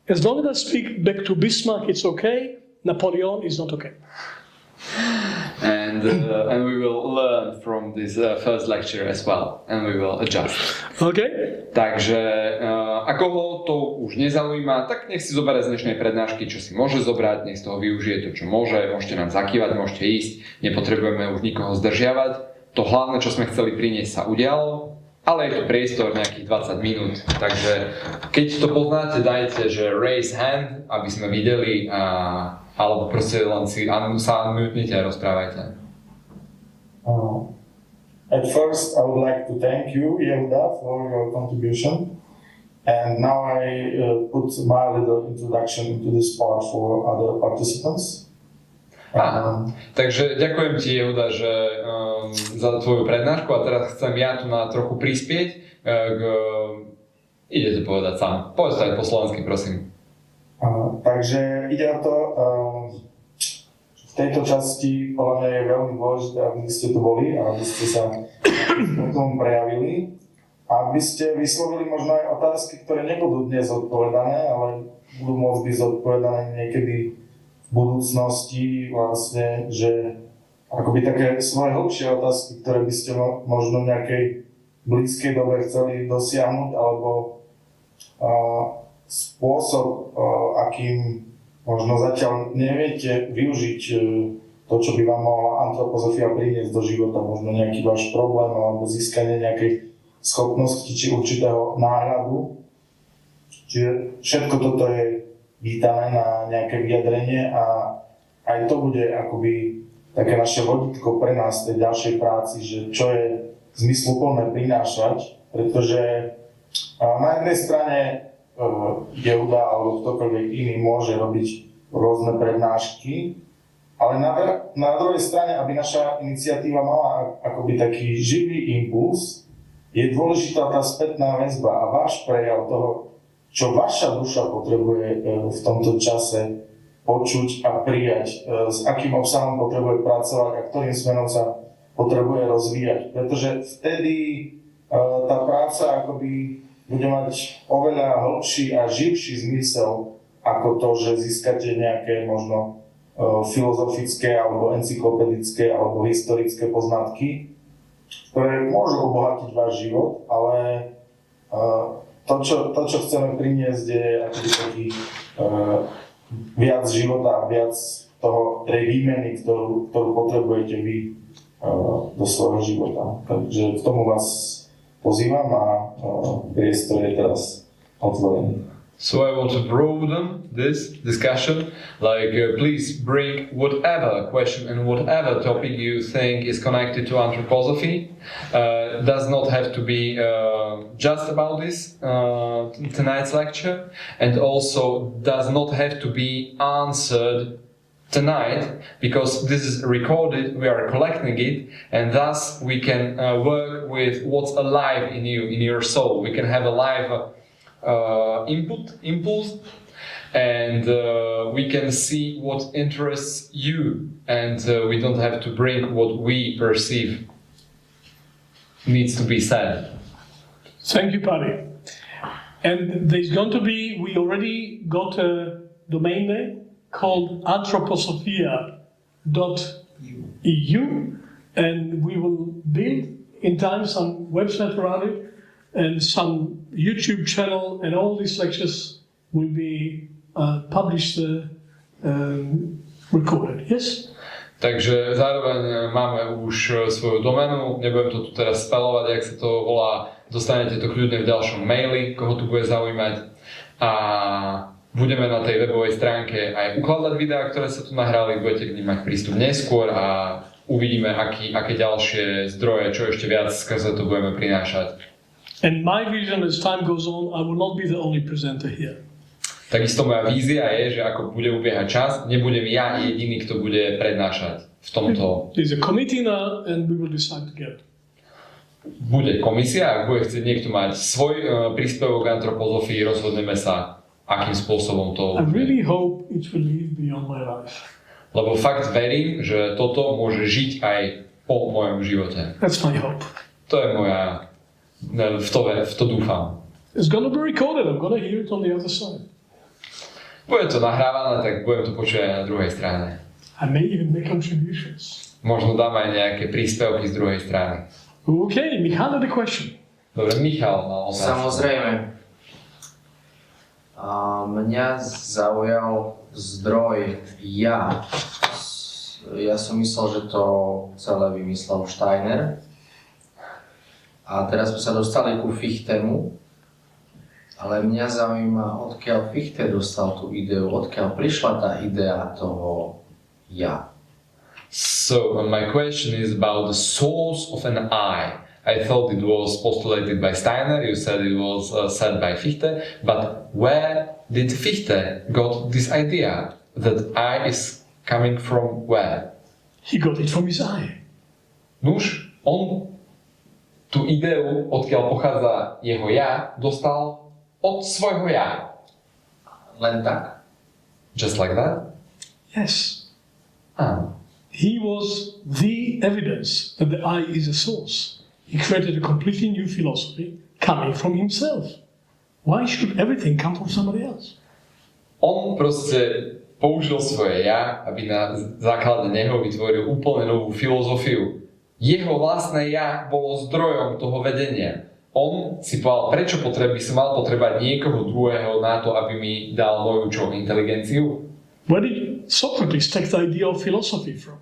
as long as I speak back to Bismarck, it's okay. Napoleon is not okay. And we will learn from this first lecture as well, and we will adjust. Okay? Takže a koho to už nezaujíma, tak nech si zoberie z dnešnej prednášky, čo si môže zobrať, nech z toho využije to, čo môže, môžete nám zakývať, môžete ísť, nepotrebujeme už nikoho zdržiavať. To hlavné, čo sme chceli priniesť, sa udialo, ale je tu priestor nejakých 20 minút, takže keď to poznáte, dajte, že raise hand, aby sme videli, alebo proste len si sa unmutnite a rozprávajte. At first, I would like to thank you, Yehuda, for your contribution. And now I put my little introduction into this part for other participants. Takže ďakujem ti, Yehuda, že za tvoju prednášku a teraz chcem ja tu na trochu prispieť idete povedať sám. Povedz to aj po slovensky, prosím. Takže ide o to, v tejto časti podľa mňa je veľmi dôležité, aby ste tu boli a aby ste sa o tom prejavili. Aby ste vyslovili možno aj otázky, ktoré nebudú dnes odpovedané, ale budú môcť byť zodpovedané niekedy v budúcnosti vlastne, že akoby také svoje hlbšie otázky, ktoré by ste možno v nejakej blízkej dobe chceli dosiahnuť, alebo spôsob, akým možno zatiaľ neviete využiť to, čo by vám mohla anthroposofia priniesť do života, možno nejaký váš problém alebo získanie nejakej schopnosti či určitého náhľadu. Čiže všetko toto je vítané na nejaké vyjadrenie a aj to bude akoby také naše vodítko pre nás v tej ďalšej práci, že čo je zmysluplné prinášať, pretože na jednej strane Yehuda alebo ktokoľvek iný môže robiť rôzne prednášky, ale na druhej strane, aby naša iniciatíva mala akoby taký živý impuls, je dôležitá tá spätná väzba a váš prejav toho, čo vaša duša potrebuje v tomto čase počuť a prijať, s akým obsahom potrebuje pracovať a ktorým smerom sa potrebuje rozvíjať. Pretože vtedy tá práca akoby bude mať oveľa hlbší a živší zmysel ako to, že získate nejaké možno filozofické alebo encyklopedické alebo historické poznatky, ktoré môžu obohatiť váš život, ale to, čo chceme priniesť, je taký viac života a viac tej výmeny, ktorú potrebujete vy do svojho života. Takže k tomu vás pozývam a priestor je teraz otvorený. So I want to broaden this discussion, please bring whatever question and whatever topic you think is connected to anthroposophy. Does not have to be just about this tonight's lecture, and also does not have to be answered tonight, because this is recorded, we are collecting it, and thus we can work with what's alive in you, in your soul. We can have a live impulse, and we can see what interests you, and we don't have to bring what we perceive needs to be said. Thank you, Paddy. And there's going to be, we already got a domain name called ANTHROPOSOPHIA.eu, and we will build in time some website around it and some YouTube channel, and all these lectures will be published, recorded. Yes? Takže zároveň máme už svoju domenu, nebudem to tu teraz spelovať, jak sa to volá, dostanete to kľudne v ďalšom maili, koho tu bude zaujímať. A budeme na tej webovej stránke aj ukladať videá, ktoré sa tu nahrali, budete k nim mať prístup neskôr a uvidíme, aké ďalšie zdroje, čo ešte viac skrze to budeme prinášať. And my vision as time goes on, I will not be the only presenter here. Takisto moja vízia je, že ako bude ubiehať čas, nebudem ja jediný, kto bude prednášať v tomto. There's a committee now and we will decide together. Bude komisia, ak bude chcieť niekto mať svoj príspevok k antropozofii, rozhodneme sa, akým spôsobom to I really hope it will live beyond my life. Lebo fakt verím, že toto môže žiť aj po mojom živote. That's my hope. To je moja, v to dúfam. It's gonna be recorded, I'm gonna hear it on the other side. Bude to nahrávané, tak budem to počuť aj na druhej strane. I may even make contributions. Možno dám aj nejaké príspevky z druhej strany. Okay, Michal had a question. Dobre, Michal mal otázku. Samozrejme. Mňa zaujal zdroj ja. Ja som myslel, že to celé vymyslel Steiner. A teraz sme sa dostali ku Fichtemu. Ale mňa zaujíma, odkiaľ Fichte dostal tú ideu, odkiaľ prišla tá idea toho ja. So my question is about the source of an I. I thought it was postulated by Steiner, you said it was said by Fichte, but where did Fichte got this idea that I is coming from where? He got it from his eye. Nuž, on tú ideu, odkiaľ pochádza jeho ja, dostal od svojho ja. Len tak? Just like that? Yes. Áno. He was the evidence that the I is a source. He created a completely new philosophy coming from himself. Why should everything come from somebody else? On proste použil svoje ja, aby na základe neho vytvoril úplne novú filozofiu. Jeho vlastné ja bolo zdrojom toho vedenia. On si povedal, prečo by som mal potrebať niekoho druhého na to, aby mi dal moju inteligenciu? Where did Socrates take the idea of philosophy from?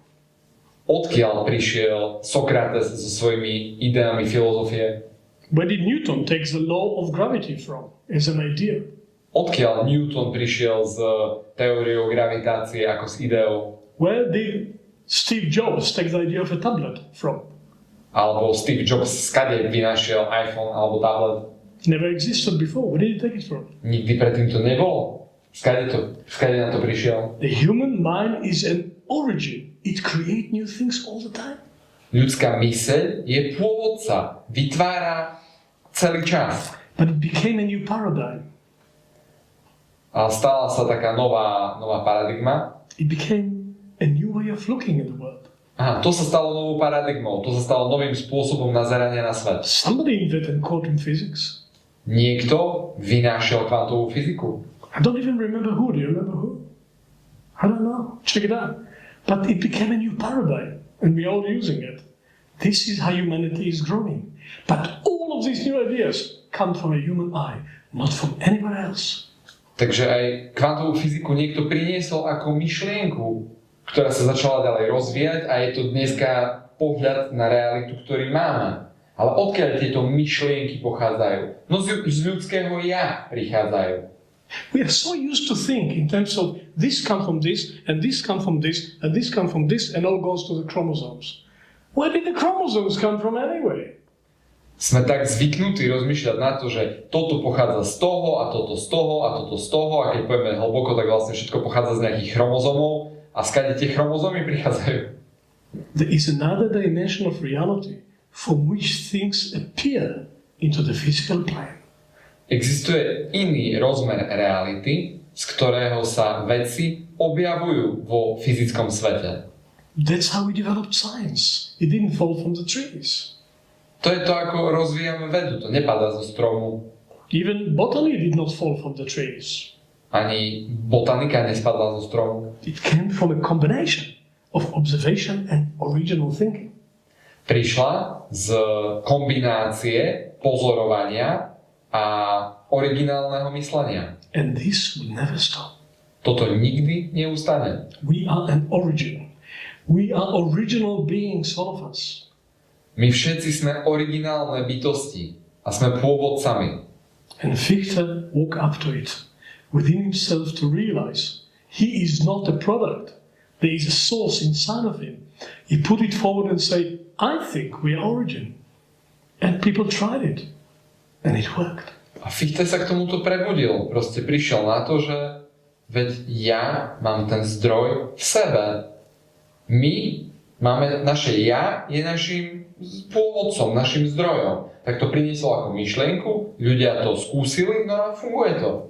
Odkiaľ prišiel Sokrates so svojimi ideami filozofie? Where did Newton take the law of gravity from as an idea? Odkiaľ Newton prišiel s teóriou gravitácie ako s ideou? Where did Steve Jobs take the idea of a tablet from? Alebo Steve Jobs skade vynašiel iPhone alebo tablet? Never existed before. Where did he take it from? Nikdy predtým to nebolo. Skade na to prišiel? The human mind is an origin. It creates new things all the time. Ľudská myseľ je pôvodca, vytvára celý čas. But it became a new paradigm. A stala sa taká nová paradigma. It became a new way of looking at the world. Aha, to sa stalo novou paradigmou, to sa stalo novým spôsobom nazerania na svet. Somebody invented quantum physics. Niekto vynášiel kvantovú fyziku. I don't even remember who. Do you remember who? I don't know. Check it out. But it became a new paradigm, and we're all using it. This is how humanity is growing. But all of these new ideas come from a human eye, not from anywhere else. Takže aj kvantovú fyziku niekto priniesol ako myšlienku, ktorá sa začala ďalej rozvíjať a je to dneska pohľad na realitu, ktorý máme. Ale odkiaľ tieto myšlienky pochádzajú? No z ľudského ja prichádzajú. We are so used to think in terms of this come from this, and this come from this, and this come from this, and all goes to the chromosomes. Where did the chromosomes come from anyway? Sme tak zvyknutí rozmýšľať na to, že toto pochádza z toho a toto z toho a toto z toho a keď povieme hlboko, tak vlastne všetko pochádza z nejakých chromozomov a skade tie chromozomy prichádzajú. There is another dimension of reality from which things appear into the physical plane. Existuje iný rozmer reality, z ktorého sa veci objavujú vo fyzickom svete. That's how we developed science. It didn't fall from the trees. To je to, ako rozvíjame vedu. To nepadá zo stromu. Even botany did not fall from the trees. Ani botanika nespadla zo stromu. It came from a combination of observation and original thinking. Prišla z kombinácie pozorovania a originálneho myslenia. And this will never stop. Toto nikdy neustane. We are an origin. We are original beings, all of us. My všetci sme originálne bytosti a sme pôvodcami. And Victor woke up to it within himself to realize he is not a product. There is a source inside of him. He put it forward and said, I think we are origin. And people tried it. And it worked. A Fichte sa k tomuto prebudil. Proste prišiel na to, že veď ja mám ten zdroj v sebe. My máme, naše ja je našim pôvodcom, našim zdrojom. Tak to priniesol ako myšlienku, ľudia to skúsili, no a funguje to.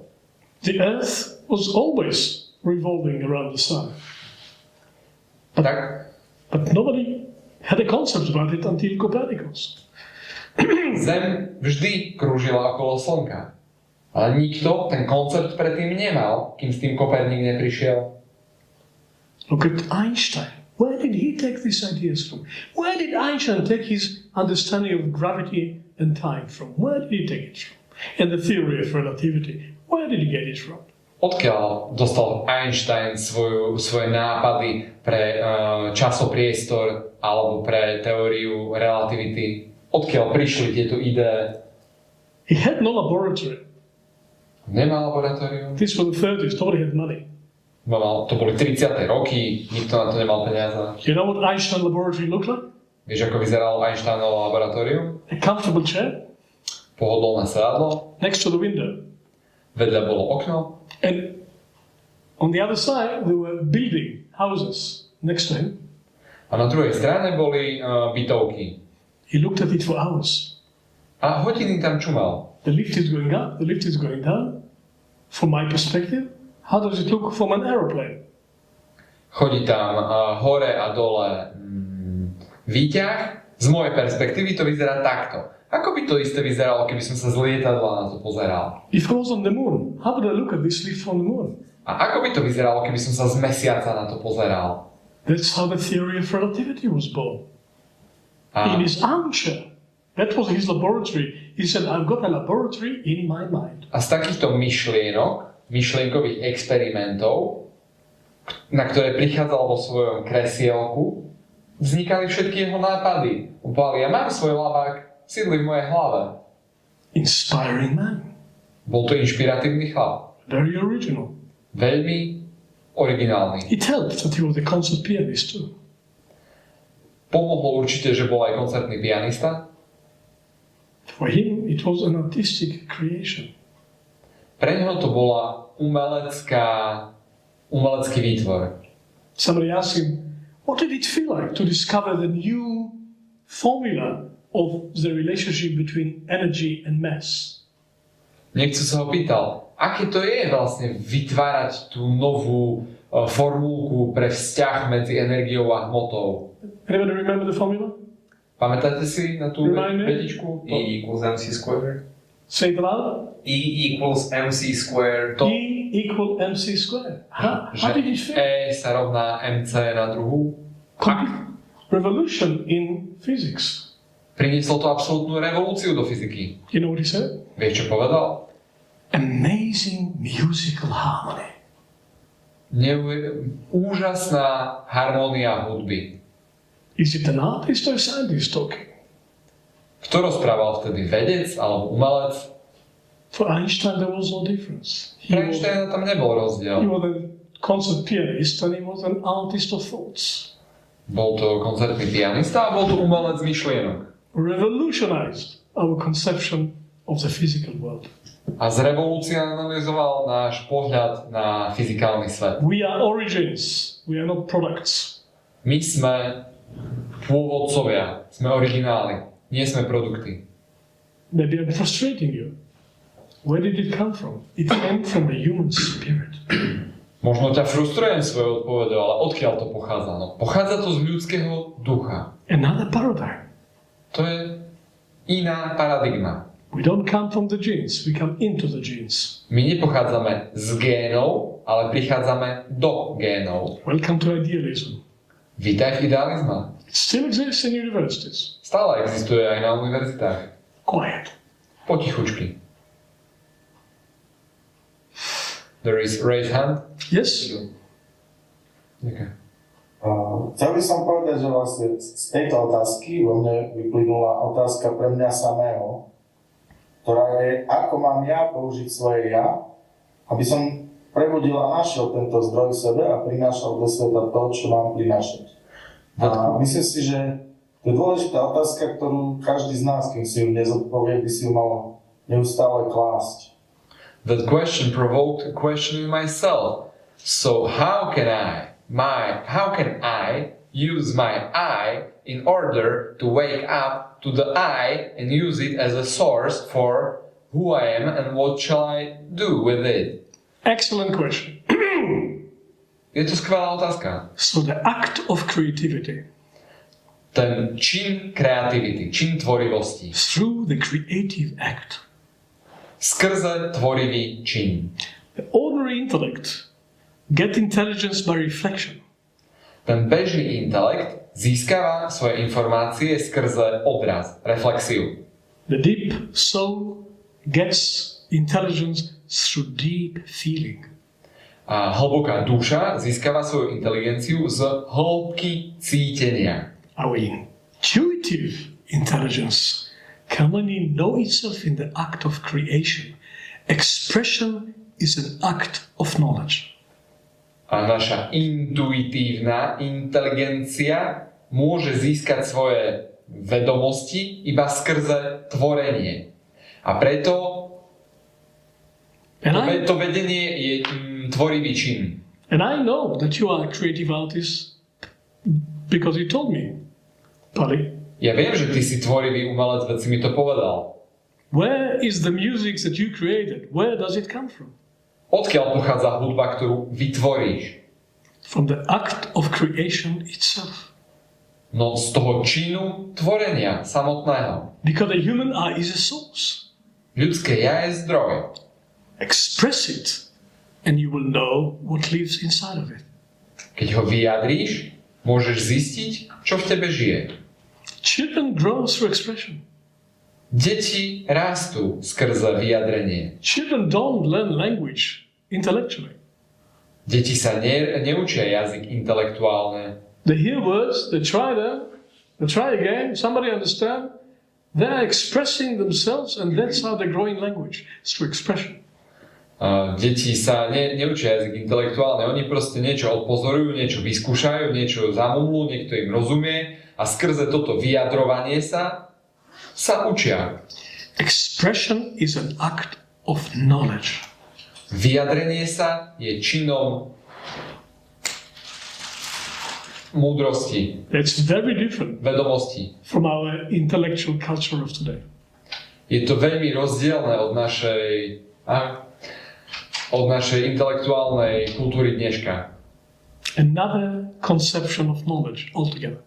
The earth was always revolving around the sun. But nobody had a concept about it until Copernicus. Zem vždy krúžila okolo Slnka. Ale nikto ten koncept predtým nemal, kým s tým Koperník neprišiel. Look at Einstein. Where did he take these ideas from? Where did Einstein take his understanding of gravity and time from? Where did he take it from? And the theory of relativity, where did he get it from? Odkiaľ dostal Einstein svoje nápady pre časopriestor alebo pre teóriu relativity? Odkiaľ prišli tieto ideje? He had no laboratory. Nemal laboratórium. This was the 30s, nobody had money. To boli 30. roky, nikto na to nemal peniaze. You know what Einstein laboratory looked like? Vieš, ako vyzeralo Einsteinovo laboratórium? A comfortable chair. Pohodlné sedadlo. Next to the window. Vedľa bolo okno. And on the other side, there were building houses next to him. A na druhej strane boli bytovky. He looked at it for hours. A hodiny tam čumal. The lift is going up, the lift is going down. From my perspective, how does it look from an aeroplane? Chodí tam hore a dole výťah. Z mojej perspektívy to vyzerá takto. Ako by to isté vyzeralo, keby som sa z lietadla na to pozeral? If I was on the moon, how would I look at this lift from the moon? A ako by to vyzeralo, keby som sa z mesiaca na to pozeral? That's how the theory of relativity was born. In his armchair. That was his laboratory. He said, I've got a laboratory in my mind. A z takýchto myšlienkových experimentov, na ktoré prichádzal vo svojom kresielku, vznikali všetky jeho nápady. On povedal, ja mám svoj labák, sídli v mojej hlave. Inspiring man. Bol to inšpiratívny chlap. Very original. Veľmi originálny. It helped that he was a concert pianist too. Pomohlo určite, že bol aj koncertný pianista. For him, it was an artistic creation. Pre neho to bola umelecký výtvor. Somebody asked him, what did it feel like to discover the new formula of the relationship between energy and mass? Niekto sa ho pýtal, aké to je vlastne vytvárať tú novú formulku pre vzťah medzi energiou a hmotou. Anybody remember the formula? Pamätáte si na tú vetičku? E equals mc squared. Say it loud. E equals mc squared. E equal mc squared. How did it feel? E sa rovná mc na druhú. Complete revolution in physics. Prinieslo to absolútnu revolúciu do fyziky. You know what he said? Vieš, čo povedal? Amazing musical harmony. Úžasná harmónia hudby. Is it an artist or a scientist talking? Kto rozprával vtedy? Vedec alebo umelec? For Einstein, there was no difference. Pre Einsteina tam nebol He rozdiel. was a concert pianist and he was an artist of thoughts. Bol to koncertný pianista a bol to umelec myšlienok. Revolutionized our conception of the physical world. A zrevolucionalizoval náš pohľad na fyzikálny svet. We are origins, we are not products. My sme pôvodcovia, sme origináli, nie sme produkty. Maybe I'm frustrating you. Where did it come from? It came from the human spirit. Možno ťa frustrujem svojou odpovedou, ale odkiaľ to pochádza? No, pochádza to z ľudského ducha. Another paradigm. To je iná paradigma. We don't come from the genes, we come into the genes. My nepochádzame z génov, ale prichádzame do génov. Welcome to idealism. Vítaj v idealizme. It still exists in universities. Stále existuje aj na univerzitách. Quiet. Potichučky. There is raised hand. Yes? Ďakujem. Chcel by som povedať, že vlastne z tejto otázky vo mne vyplynula otázka pre mňa samého, ktorá je, ako mám ja použiť svoje ja, aby som prebudil a našiel tento zdroj v sebe a prinášal do sveta to, čo mám prinášať. A myslím si, že to je dôležitá otázka, ktorú každý z nás, kým si ju nezodpovie, by si ju mal neustále klásť. That question provoked a question in myself. So how can I use my I in order to wake up to the I and use it as a source for who I am and what shall I do with it? Excellent question. Je to skvelá otázka. So the act of creativity, Ten čin kreativity, čin tvorivosti, through the creative act, skrze tvorivý čin. the ordinary intellect get intelligence by reflection. Ten bežný intelekt získava svoje informácie skrze obraz, reflexiu. The deep soul gets intelligence through deep feeling. A hlboká duša získava svoju inteligenciu z hĺbky cítenia. Our intuitive intelligence can only know itself in the act of creation. Expression is an act of knowledge. A naša intuitívna inteligencia môže získať svoje vedomosti iba skrze tvorenie. A preto to vedenie je tvorivý čin. And I know that you are a creative artist because you told me, Pali. Ja viem, že ty si tvorivý umelec, veď si mi to povedal. Where is the music that you created? Where does it come from? Odkiaľ pochádza hudba, ktorú vytvoríš? From the act of creation itself. No z toho činu tvorenia samotného. Because the human eye is a source. Ľudské ja je zdroj. Express it and you will know what lives inside of it. Keď ho vyjadríš, môžeš zistiť, čo v tebe žije. Children grow through expression. Deti rastú skrze vyjadrenie. Children don't learn language intellectually. Deti sa neučia jazyk intelektuálne. They hear words, they try them, they try again, somebody understand. They're expressing themselves and that's how they grow in language, through expression. Deti sa neučia jazyk intelektuálne, oni proste niečo odpozorujú, niečo vyskúšajú, niečo zamumlú, niekto im rozumie a skrze toto vyjadrovanie sa učia. Expression is an act of knowledge. Vyjadrenie sa je činom múdrosti. That's very different Vedomosti. from our intellectual culture of today. Je to veľmi rozdielne od našej intelektuálnej kultúry dneška. Another conception of knowledge altogether.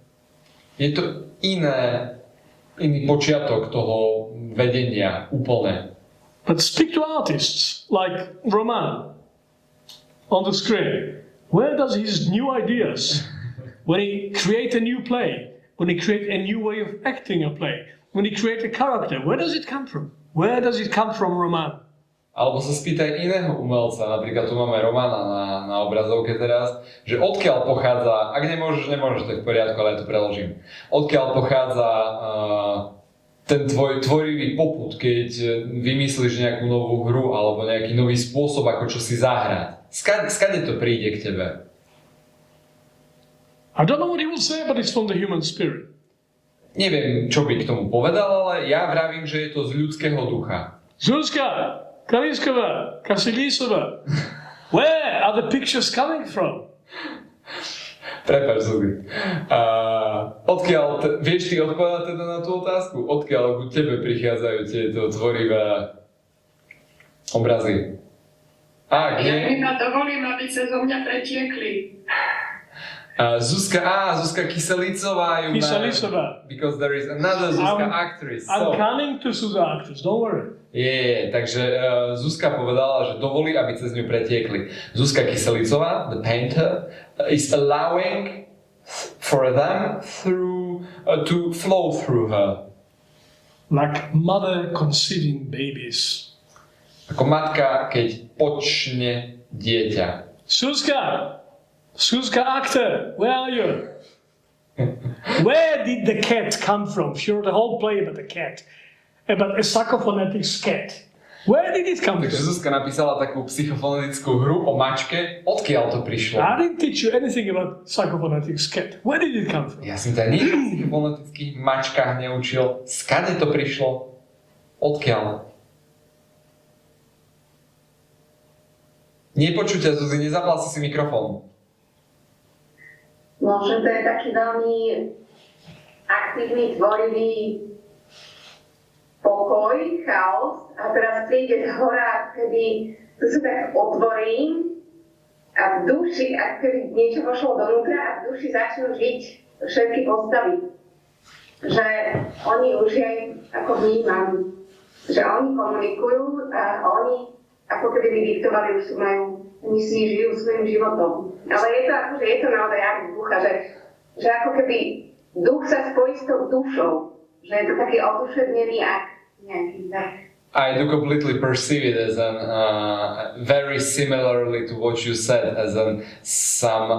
Je to iný počiatok toho vedenia úplne. But speak to artists like Roman on the screen. Where does his new ideas, when he create a new play, when he create a new way of acting a play, when he create a character, where does it come from? Where does it come from, Roman? Alebo sa spýtaj iného umelca, napríklad tu máme Romana na obrazovke teraz, že odkiaľ pochádza, ak nemôžeš, to je v poriadku, ale ja to preložím. Odkiaľ pochádza ten tvoj tvorivý popud, keď vymyslíš nejakú novú hru alebo nejaký nový spôsob, ako čo si zahrať. Skade to príde k tebe? I don't know what he will say, but it's from the human spirit. Neviem, čo by k tomu povedal, ale ja vravím, že je to z ľudského ducha. Zuzka, Kaliskova, Kasilisova, where are the pictures coming from? Prepáč, Zuzi. Odkiaľ, vieš ty odpovedať teda na tú otázku? Odkiaľ ku tebe prichádzajú tieto tvorivé obrazy? Ja iba dovolím, aby sa zo mňa pretiekli. Zuzka Kyselicová. Kyselicová. Because there is another Zuzka actress. I'm coming to Zuzka actress, don't worry. Takže Zuzka povedala, že dovolí, aby cez ňu pretiekli. Zuzka Kyselicová, the painter, is allowing for them to flow through her. Like mother conceiving babies. Ako matka, keď počne dieťa. Zuzka actor, where are you? Where did the cat come from? Sure, the whole play about the cat. About a psychophonetics cat. Where did it come Takže from? Zuzka napísala takú psychofonetickú hru o mačke. Odkiaľ to prišlo? I didn't teach you anything about psychophonetics cat. Where did it come from? Ja som ťa nič o psychofonetických mačkách neučil. Skade to prišlo? Odkiaľ? Nepočuť ťa, Zuzi, nezapla si mikrofón. No, že to je taký veľmi aktívny, tvorivý pokoj, chaos a teraz príde z hora, kedy tu sa tak otvorím a v duši, ako keby niečo vošlo donútra a v duši začnú žiť všetky postavy. Že oni už aj ako vnímam, že oni komunikujú a oni ako keby mi diktovali, už sú oni si žijú svojím životom. Ale je to akože, je to naozaj akt ducha, že ako keby duch sa spojí s tou dušou, že je to taký oduševnený akt nejaký tak. I do completely perceive it as an very similarly to what you said, as some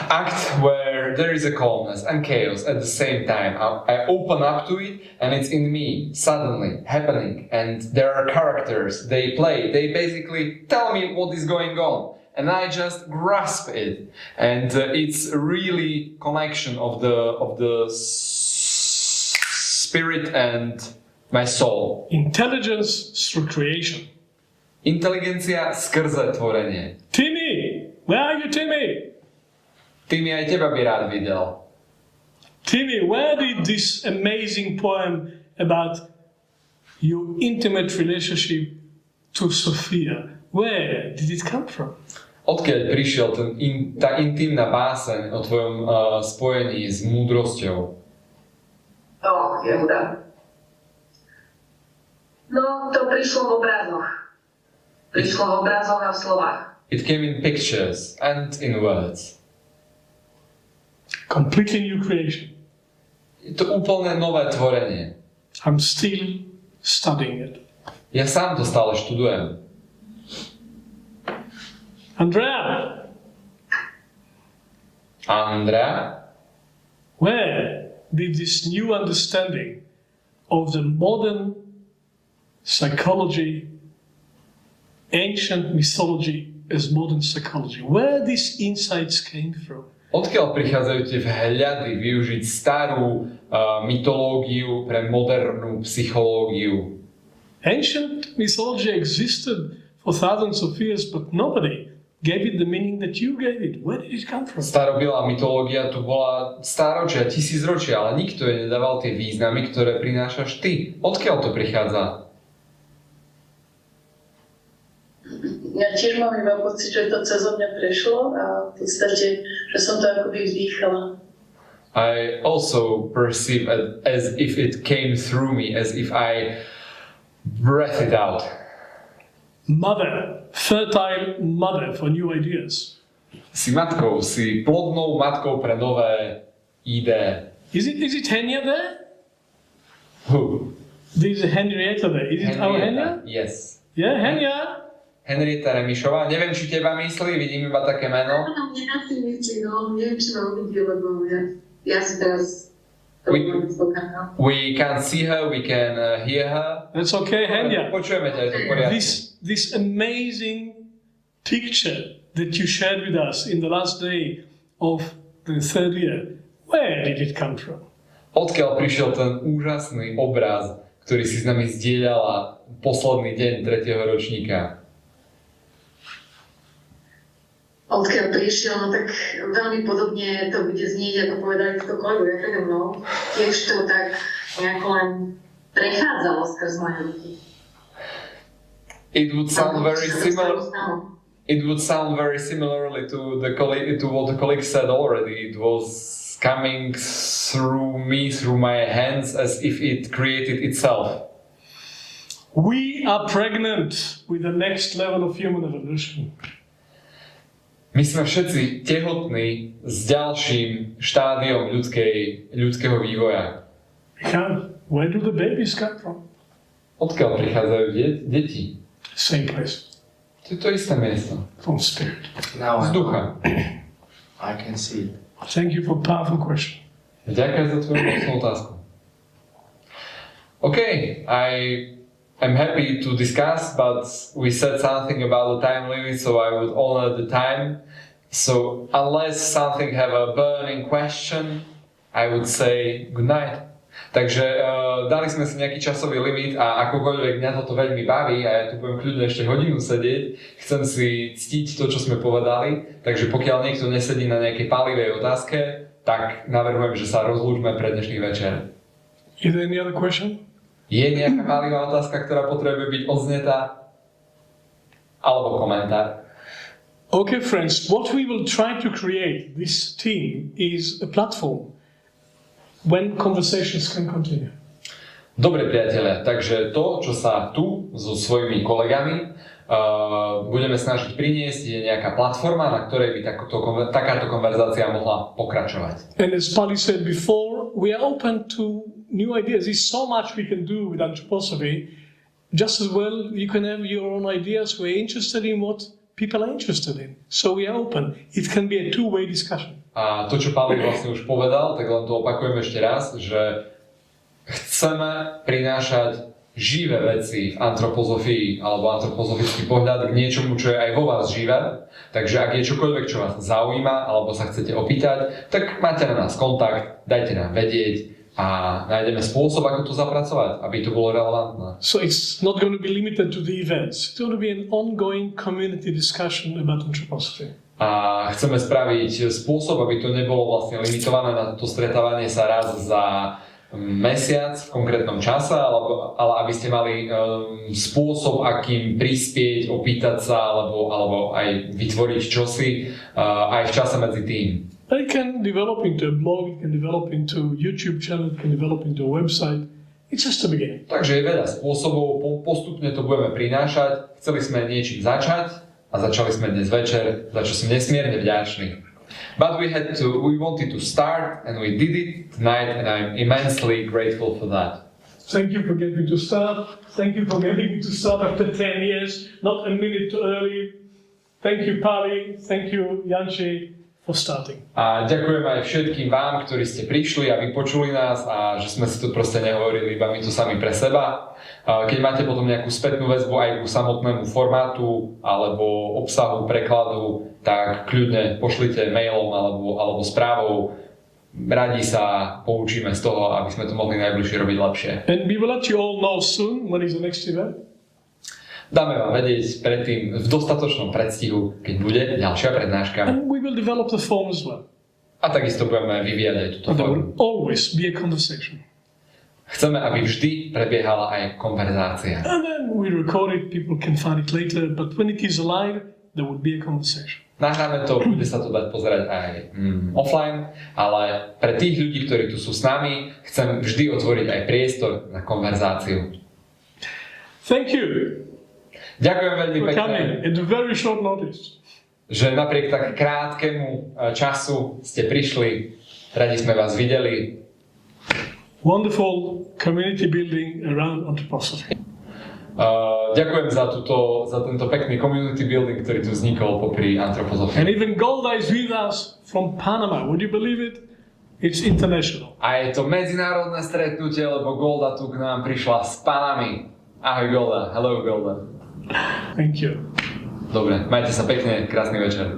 act where there is a calmness and chaos at the same time. I open up to it and it's in me, suddenly happening, and there are characters, they play, they basically tell me what is going on. And I just grasp it, and it's really connection of the spirit and my soul. Intelligence through creation. Inteligencia skrze tvorenie. Timmy, where are you, Timmy? Timmy aj teba by rád videl. Timmy, where did this amazing poem about your intimate relationship to Sophia, where did it come from? Odkiaľ prišiel tá intimná báseň o tvojom spojení s múdrosťou? Jehuda. No, to prišlo v obrazoch. Prišlo v obrazoch a v slovách. It came in pictures and in words. Completely new creation. Je to úplne nové tvorenie. I'm still studying it. Ja sám to stále študujem. Andrea, where did this new understanding of the modern psychology, ancient mythology as modern psychology, where these insights came from? Odkiaľ prichádzajú tie vhľady využiť starú mytológiu pre modernú psychológiu? Ancient mythology existed for thousands of years, but nobody gave it the meaning that you gave it. Where did it come from? Starobilá mytológia tu bola stáročia, tisícročia, ale nikto jej nedával tie významy, ktoré prinášaš ty. Odkiaľ to prichádza? Ja tiež mám iba pocit, že to cez mňa prešlo a v podstate, že som to akoby vzdýchala. I also perceive it as if it came through me, as if I breathed it out. Mother, fertile mother for new ideas. Si matkou, si plodnou matkou pre nové ideje. Is it Henya there? Who? This is Henrietta there. Is it our Henia? Yes. Yeah, Henia. Henrietta Remišová. Neviem, či teba myslí, vidím iba také meno. Áno, mne asi myslí, no, neviem, či ma uvidí, lebo ja si teraz We can't see her, we can hear her. That's okay, Henia. Počujeme ťa, je to v poriadku. This amazing picture that you shared with us in the last day of the third year, where did it come from? Odkiaľ prišiel ten úžasný obraz, ktorý si s nami zdieľala posledný deň 3. ročníka? Odkiaľ prišiel, no tak veľmi podobne to bude znieť, ako povedali títo kolegovia predo mnou. Tiež to tak nejako len prechádzalo skrz moje ruky. It would sound very similarly to what the colleague said already. It was coming through me, through my hands, as if it created itself. We are pregnant with the next level of human evolution. My sme všetci tehotní s ďalším štádiom ľudského vývoja. Where do the babies come from? Odkiaľ prichádzajú deti? Same place. To je to isté miesto. From spirit. Z ducha. I can see it. Thank you for a powerful question. Ďakujem za tvoju mocnú otázku. Okay, I'm happy to discuss, but we said something about the time limit, so I would honor the time. So unless something have a burning question, I would say good night. Takže dali sme si nejaký časový limit a akokoľvek mňa toto veľmi baví a ja tu budem kľudne ešte hodinu sedieť, chcem si ctiť to, čo sme povedali, takže pokiaľ niekto nesedí na nejakej pálivej otázke, tak navrhujem, že sa rozlúčme pre dnešný večer. Is there any other question? Je nejaká pálivá otázka, ktorá potrebuje byť odznetá? Alebo komentár? Okay, friends, what we will try to create, this team, is a platform when conversations can continue. Dobre, priatelia, takže to, čo sa tu so svojimi kolegami budeme snažiť priniesť, je nejaká platforma, na ktorej by takáto konverzácia mohla pokračovať. And as Pali said before, we are open to new ideas. There's so much we can do with anthroposophy. Just as well, you can have your own ideas. We're interested in what people are interested in. So we are open. It can be a two-way discussion. A to, čo Pali vlastne už povedal, tak len to opakujem ešte raz, že chceme prinášať živé veci v antroposofii alebo antropozofický pohľad k niečomu, čo je aj vo vás živé. Takže ak je čokoľvek, čo vás zaujíma alebo sa chcete opýtať, tak máte na nás kontakt, dajte nám vedieť a nájdeme spôsob, ako to zapracovať, aby to bolo relevantné. So it's not going to be limited to the events. It's going to be an ongoing community discussion about anthroposophy. A chceme spraviť spôsob, aby to nebolo vlastne limitované na to stretávanie sa raz za mesiac v konkrétnom čase, ale aby ste mali spôsob, akým prispieť, opýtať sa alebo aj vytvoriť čosi aj v čase medzi tým. It can develop into a blog, it can develop into a YouTube channel, it can develop into a website. It's just the beginning. Takže je veľa spôsobov, postupne to budeme prinášať. Chceli sme niečím začať a začali sme dnes večer, za čo som nesmierne vďačný. But we wanted to start and we did it tonight and I'm immensely grateful for that. Thank you for getting me to start. Thank you for getting me to start after 10 years, not a minute too early. Thank you, Pali. Thank you, Janči, for starting. A ďakujem aj všetkým vám, ktorí ste prišli a vypočuli nás a že sme si to proste nehovorili iba my tu sami pre seba. Keď máte potom nejakú spätnú väzbu aj ku samotnému formátu alebo obsahu prekladu, tak kľudne pošlite mailom alebo správou. Radi sa poučíme z toho, aby sme to mohli najbližšie robiť lepšie. And we will let you all know soon when is the next event. Dáme vám vedieť predtým v dostatočnom predstihu, keď bude ďalšia prednáška. And we will develop the form as well. A takisto budeme vyvíjať aj túto And there formu. will always be a conversation. Chceme, aby vždy prebiehala aj konverzácia. And then we record it, people can find it later, but when it is alive, there will be a conversation. Nahráme to, bude sa to dať pozerať aj offline, ale pre tých ľudí, ktorí tu sú s nami, chcem vždy otvoriť aj priestor na konverzáciu. Thank you. Ďakujem veľmi For coming pekne, at very short notice. že napriek tak krátkemu času ste prišli, radi sme vás videli. wonderful community building around anthroposophy. Ďakujem za tento pekný community building, ktorý tu vznikol popri anthroposofii. And even Golda is with us from Panama. Would you believe it? It's international. A je to medzinárodné stretnutie, lebo Golda tu k nám prišla z Panamy. Ahoj Golda, hello Golda. Thank you. Dobre, majte sa pekne, krásny večer.